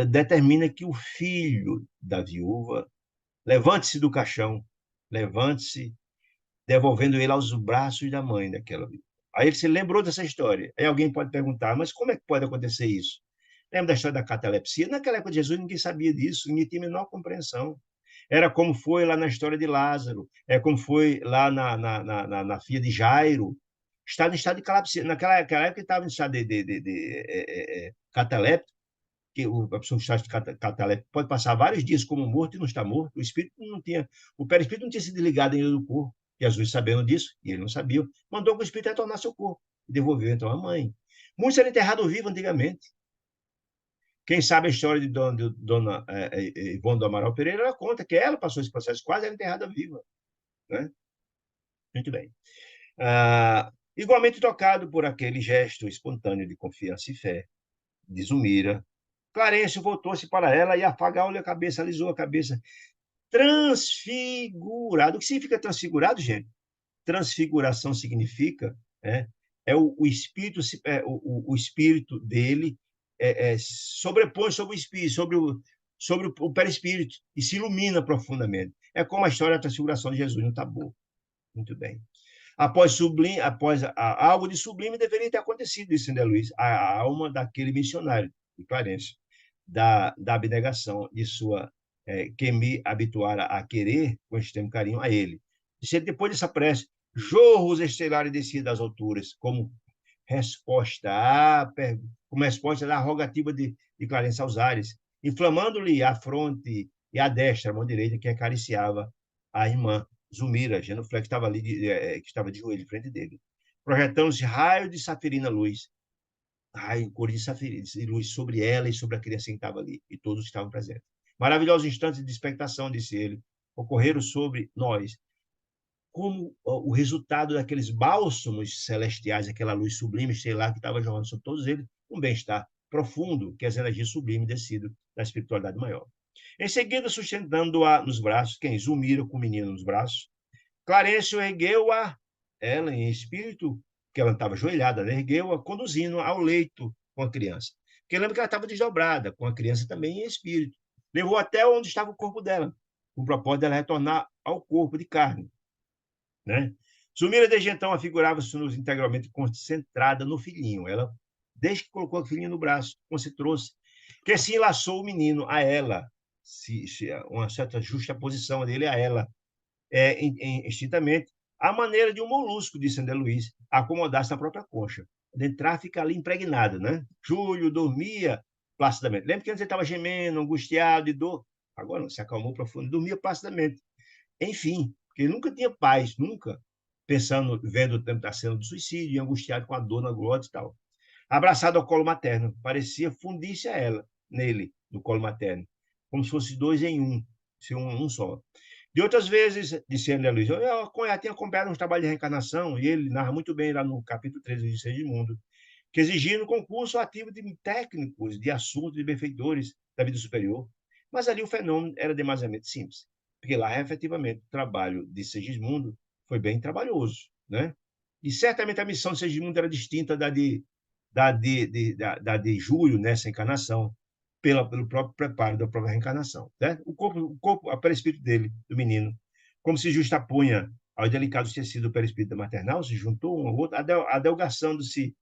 determina que o filho da viúva levante-se do caixão, levante-se, devolvendo ele aos braços da mãe daquela viúva. Aí ele se lembrou dessa história. Aí alguém pode perguntar, mas como é que pode acontecer isso? Lembra da história da catalepsia? Naquela época de Jesus, ninguém sabia disso, ninguém tinha a menor compreensão. Era como foi lá na história de Lázaro, é como foi lá na filha de Jairo. Estava em estado de catalepsia. Naquela época, ele estava em estado de cataléptico, que a pessoa que está de cataléptico pode passar vários dias como morto e não está morto. O espírito não tinha, o perispírito não tinha se desligado ainda do corpo. Jesus, sabendo disso, e ele não sabia, mandou que o espírito retornasse ao corpo. E devolveu então a mãe. Muitos eram enterrados vivos antigamente. Quem sabe a história de Dona Ivone do Amaral Pereira, ela conta que ela passou esse processo, quase era enterrada viva. Né? Muito bem. Igualmente tocado por aquele gesto espontâneo de confiança e fé de Zumira, Clarencio voltou-se para ela e afagou-lhe a cabeça, alisou a cabeça. Transfigurado. O que significa transfigurado, gente? Transfiguração significa o espírito, o espírito dele sobrepõe sobre o espírito, sobre o perispírito e se ilumina profundamente. É como a história da transfiguração de Jesus no Tabor. Muito bem. Após algo de sublime deveria ter acontecido isso, né, Luiz? A alma daquele missionário, de Clarence, da abnegação de sua, que me habituara a querer, com extremo carinho, a ele. E depois dessa prece, jorros estelares desciam das alturas, como resposta à rogativa de Clarence aos ares, inflamando-lhe a fronte e a destra, a mão direita, que acariciava a irmã Zumira, genuflexo, que estava ali, que estava de joelho em frente dele. Projetando-se raio de safirina luz, raio, cor de safirina, de luz sobre ela e sobre a criança que estava ali, e todos estavam presentes. Maravilhosos instantes de expectação, disse ele, ocorreram sobre nós, como o resultado daqueles bálsamos celestiais, aquela luz sublime, estelar que estava jorrando sobre todos eles, um bem-estar profundo, que as energias sublimes descido da espiritualidade maior. Em seguida, sustentando-a nos braços, quem? Zumira com o menino nos braços. Clarencio ergueu-a, ela em espírito, que ela estava ajoelhada, né? Ergueu-a, conduzindo ao leito com a criança. Porque lembra que ela estava desdobrada, com a criança também em espírito. Levou até onde estava o corpo dela, com o propósito dela retornar ao corpo de carne, né? Zumira, desde então, afigurava-se integralmente concentrada no filhinho. Ela, desde que colocou o filhinho no braço, concentrou-se, que se enlaçou o menino a ela, uma certa justa posição dele a ela, instintamente, a maneira de um molusco, disse André Luiz, acomodar-se na própria concha. De entrar, fica ali impregnado, né? Júlio dormia placidamente. Lembra que antes ele estava gemendo, angustiado, de dor? Agora não, se acalmou profundo, dormia placidamente. Enfim, porque ele nunca tinha paz, nunca, pensando, vendo a cena do suicídio, angustiado com a dor na glória e tal. Abraçado ao colo materno, parecia fundir-se a ela, nele, no colo materno, como se fosse dois em um, se um só. De outras vezes, disse André Luiz, eu tinha acompanhado uns trabalhos de reencarnação, e ele narra muito bem lá no capítulo 13 de Segismundo, que exigiam um concurso ativo de técnicos, de assuntos, de benfeitores da vida superior. Mas ali o fenômeno era demasiadamente simples, porque lá, efetivamente, o trabalho de Segismundo foi bem trabalhoso, né? E certamente a missão de Segismundo era distinta da de Júlio nessa encarnação, pelo próprio preparo da própria reencarnação. Certo? O perispírito dele, do menino, como se justapunha ao delicado tecido do perispírito maternal, se juntou um ao outro, adelgaçando-se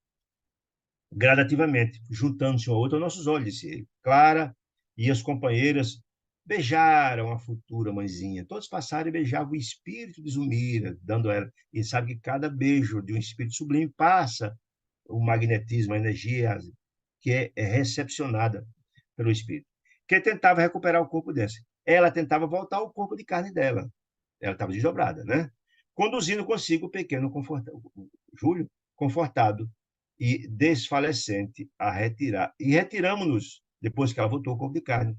gradativamente, juntando-se um ao outro aos nossos olhos, disse ele. Clara e as companheiras beijaram a futura mãezinha. Todos passaram e beijavam o espírito de Zumira, dando a ela. E sabe que cada beijo de um espírito sublime passa o magnetismo, a energia que é recepcionada pelo espírito, que tentava recuperar o corpo desse. Ela tentava voltar ao corpo de carne dela. Ela estava desdobrada, né? Conduzindo consigo o pequeno Júlio, confortado e desfalecente, a retirar. E retiramos-nos, depois que ela voltou ao corpo de carne,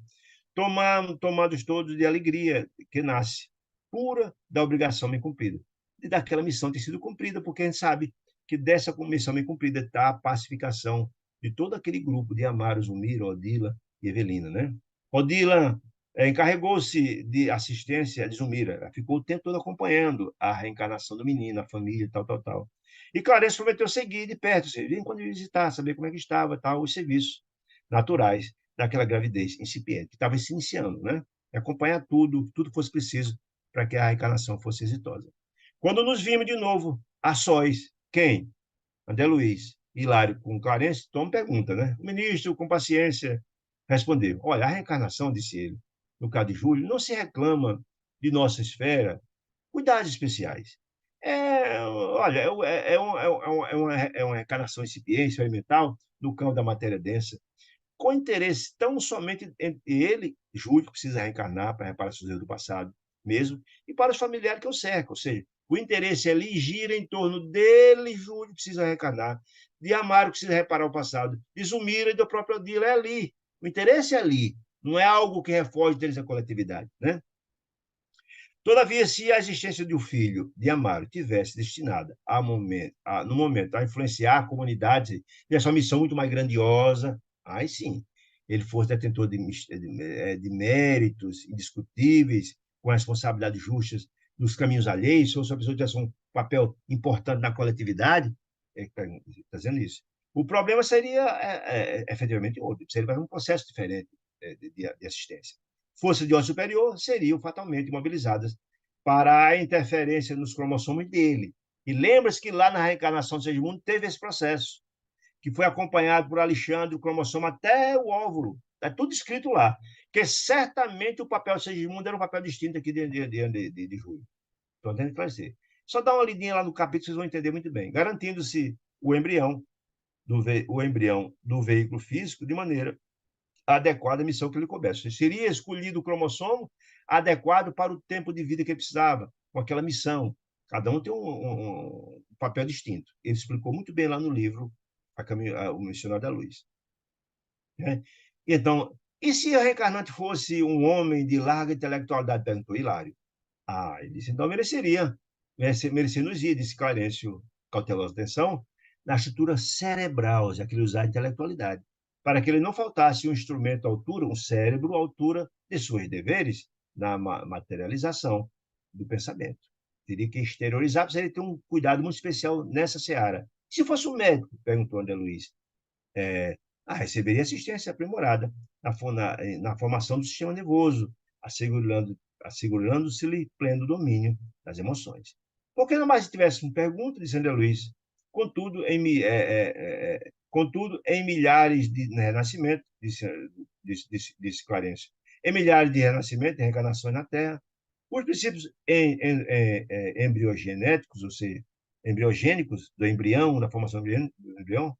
tomados todos de alegria que nasce, pura da obrigação bem cumprida. E daquela missão ter sido cumprida, porque a gente sabe que dessa missão bem cumprida está a pacificação de todo aquele grupo de Amaro, Zumira, Odila e Evelina, né? Odila encarregou-se de assistência de Zumira, ficou o tempo todo acompanhando a reencarnação do menino, a família, tal, tal, tal. E Clarence prometeu seguir de perto, vir quando visitar, saber como é que estava, tal, os serviços naturais daquela gravidez incipiente, que estava se iniciando, né? E acompanhar tudo que fosse preciso para que a reencarnação fosse exitosa. Quando nos vimos de novo, a sós, quem? André Luiz, Hilário com Clarence, Tom pergunta, né? O ministro, com paciência, respondeu: olha, a reencarnação, disse ele, no caso de Júlio, não se reclama de nossa esfera cuidados especiais. Olha, é uma reencarnação incipiente, experimental, no campo da matéria densa, com interesse tão somente entre ele, Júlio, que precisa reencarnar para reparar seus erros do passado mesmo, e para os familiares que o cercam. Ou seja, o interesse ali gira em torno dele, Júlio, precisa reencarnar, de Amaro, que precisa reparar o passado, de Zumira e do próprio Odila, é ali. O interesse é ali, não é algo que refoge deles a coletividade, né? Todavia, se a existência de um filho de Amaro tivesse destinada no momento a influenciar a comunidade nessa missão muito mais grandiosa, aí sim, ele fosse detentor de méritos indiscutíveis, com responsabilidades justas nos caminhos alheios, se fosse uma pessoa que tivesse um papel importante na coletividade, está dizendo isso. O problema seria, efetivamente, outro. Seria um processo diferente de assistência. Forças de ordem superior seriam fatalmente mobilizadas para a interferência nos cromossomos dele. E lembra-se que lá na reencarnação de Segismundo teve esse processo, que foi acompanhado por Alexandre, o cromossomo até o óvulo. Está tudo escrito lá. Que certamente o papel de Segismundo era um papel distinto aqui de Júlio. Estou tentando esclarecer. Só dá uma lidinha lá no capítulo, vocês vão entender muito bem. Garantindo-se o embrião do veículo físico de maneira adequada à missão que ele coubesse. Seria escolhido o cromossomo adequado para o tempo de vida que ele precisava, com aquela missão. Cada um tem um papel distinto. Ele explicou muito bem lá no livro O Missionário da Luz. Né? Então, e se a reencarnante fosse um homem de larga intelectualidade? Perguntou Hilário. Ele disse, então merecia-nos-ia, disse Clarencio, cautelosa atenção, na estrutura cerebral, já que ele usava a intelectualidade, para que ele não faltasse um instrumento à altura, um cérebro à altura de seus deveres na materialização do pensamento. Teria que exteriorizar, precisaria ter um cuidado muito especial nessa seara. Se fosse um médico, perguntou André Luiz, receberia assistência aprimorada na formação do sistema nervoso, assegurando-se-lhe pleno domínio das emoções. Por que não mais tivesse uma pergunta, disse André Luiz? Contudo, em milhares de renascimentos, disse Clarencio, em milhares de renascimentos e reencarnações na Terra, os princípios embriogenéticos, ou seja, embriogênicos do embrião, da formação do embrião,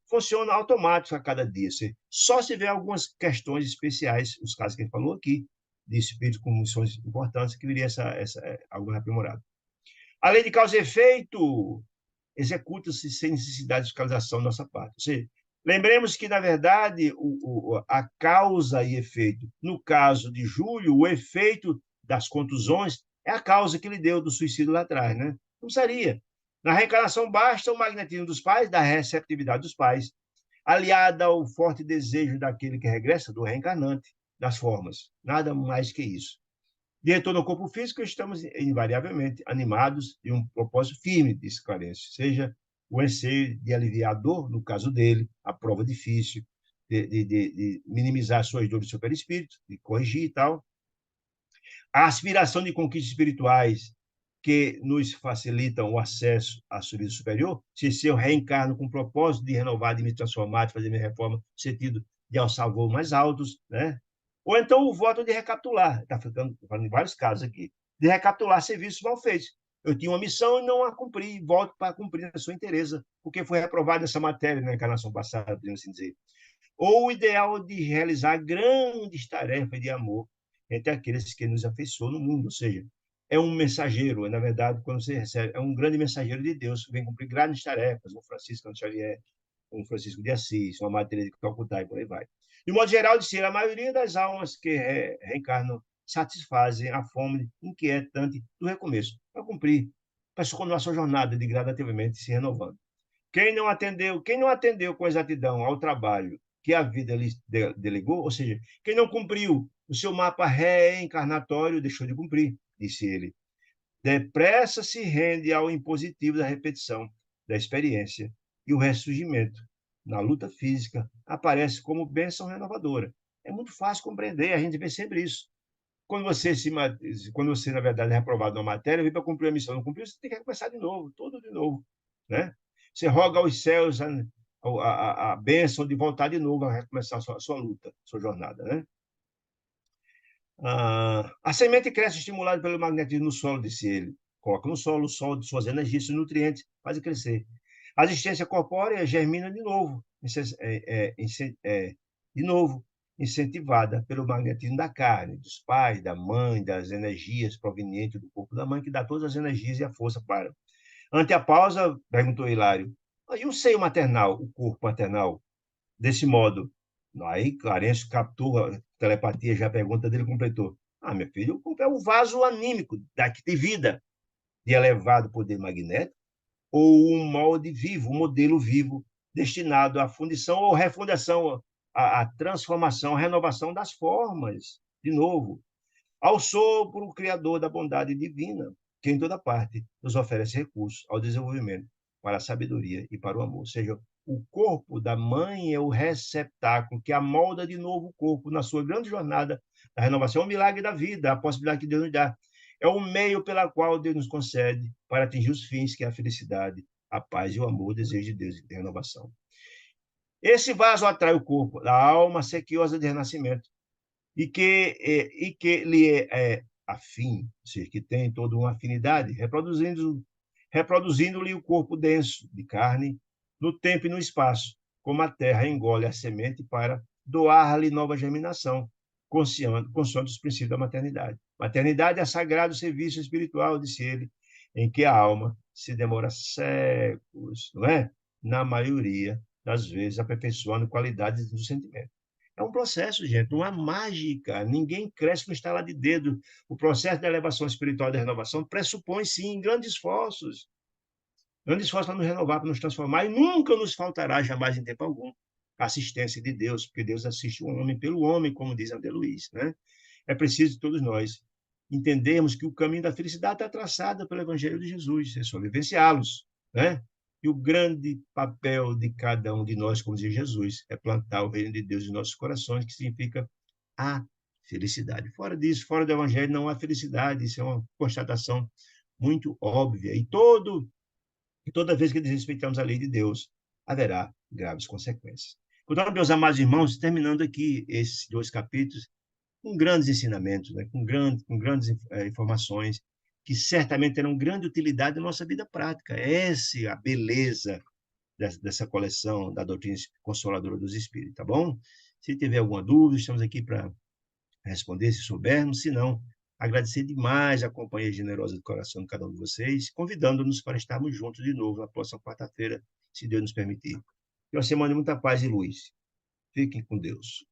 funcionam automáticos a cada dia. Só se vê algumas questões especiais, os casos que a gente falou aqui, de espíritos com missões importantes, que viria algo aprimorado. A lei de causa e efeito executa-se sem necessidade de fiscalização da nossa parte. Ou seja, lembremos que, na verdade, a causa e efeito, no caso de Júlio, o efeito das contusões é a causa que ele deu do suicídio lá atrás, né? Não seria. Na reencarnação, basta o magnetismo dos pais, da receptividade dos pais, aliada ao forte desejo daquele que regressa, do reencarnante, das formas. Nada mais que isso. De retorno ao corpo físico, estamos invariavelmente animados de um propósito firme, disse Clarencio, seja o anseio de aliviar a dor, no caso dele, a prova difícil, de minimizar suas dores do seu perispírito, de corrigir e tal. A aspiração de conquistas espirituais que nos facilitam o acesso à subida superior, se eu reencarno com o propósito de renovar, de me transformar, de fazer minha reforma, no sentido de alçar voos mais altos, né? Ou então o voto de recapitular, está falando em vários casos aqui, de recapitular serviços mal feitos. Eu tinha uma missão e não a cumpri, volto para cumprir a sua inteireza, porque foi reprovado nessa matéria na encarnação passada, podemos assim dizer. Ou o ideal de realizar grandes tarefas de amor entre aqueles que nos afeiçoam no mundo, ou seja, é um mensageiro, na verdade, quando você recebe, é um grande mensageiro de Deus, que vem cumprir grandes tarefas, o Francisco Xavier, o Francisco de Assis, uma matéria de Calcutá e por aí vai. De modo geral, de a maioria das almas que reencarnam satisfazem a fome inquietante do recomeço, para cumprir, para continuar sua jornada de gradativamente se renovando. Quem não atendeu com exatidão ao trabalho que a vida lhe delegou, ou seja, quem não cumpriu o seu mapa reencarnatório, deixou de cumprir, disse ele. Depressa se rende ao impositivo da repetição da experiência e o ressurgimento na luta física aparece como bênção renovadora. É muito fácil compreender, a gente vê sempre isso. Quando você na verdade, é reprovado na matéria, vem para cumprir a missão, não cumpriu, você tem que começar de novo, tudo de novo. Né? Você roga aos céus a bênção de voltar de novo a recomeçar a sua luta, a sua jornada. Né? A semente cresce estimulada pelo magnetismo no solo, disse ele. Coloca no solo, o sol de suas energias, seus nutrientes, faz crescer. A existência corpórea germina de novo, incentivada pelo magnetismo da carne, dos pais, da mãe, das energias provenientes do corpo da mãe, que dá todas as energias e a força para. Ante a pausa, perguntou Hilário, e o seio maternal, o corpo maternal? Desse modo, aí Clarencio captou a telepatia, já a pergunta dele completou. Meu filho, o corpo é o vaso anímico daqui de vida, de elevado poder magnético, ou um molde vivo, um modelo vivo, destinado à fundição ou refundação, à transformação, à renovação das formas, de novo, ao sopro criador da bondade divina, que em toda parte nos oferece recursos ao desenvolvimento para a sabedoria e para o amor. Ou seja, o corpo da mãe é o receptáculo que amolda de novo o corpo na sua grande jornada da renovação. É o milagre da vida, a possibilidade que Deus nos dá. É o meio pela qual Deus nos concede para atingir os fins, que é a felicidade, a paz e o amor, o desejo de Deus de renovação. Esse vaso atrai o corpo da alma sequiosa de renascimento e que lhe é afim, ou seja, que tem toda uma afinidade, reproduzindo-lhe o corpo denso de carne no tempo e no espaço, como a terra engole a semente para doar-lhe nova germinação, consoante os princípios da maternidade. Maternidade é sagrado serviço espiritual, disse ele, em que a alma se demora séculos, não é? Na maioria das vezes, aperfeiçoando qualidades do sentimento. É um processo, gente, não há mágica. Ninguém cresce com estalar de dedo. O processo da elevação espiritual e da renovação pressupõe, sim, grandes esforços para nos renovar, para nos transformar, e nunca nos faltará, jamais em tempo algum, a assistência de Deus, porque Deus assiste o homem pelo homem, como diz André Luiz, né? É preciso todos nós entendermos que o caminho da felicidade está traçado pelo Evangelho de Jesus, é só vivenciá-los, né? E o grande papel de cada um de nós, como diz Jesus, é plantar o reino de Deus em nossos corações, que significa a felicidade. Fora disso, fora do Evangelho, não há felicidade, isso é uma constatação muito óbvia. E toda vez que desrespeitamos a lei de Deus, haverá graves consequências. Portanto, meus amados irmãos, terminando aqui esses 2 capítulos, com grandes ensinamentos, né? com grandes informações, que certamente terão grande utilidade na nossa vida prática. Essa é a beleza dessa coleção da doutrina consoladora dos Espíritos, tá bom? Se tiver alguma dúvida, estamos aqui para responder, se soubermos. Se não, agradecer demais a companhia generosa do coração de cada um de vocês, convidando-nos para estarmos juntos de novo na próxima quarta-feira, se Deus nos permitir. Que uma semana de muita paz e luz. Fiquem com Deus.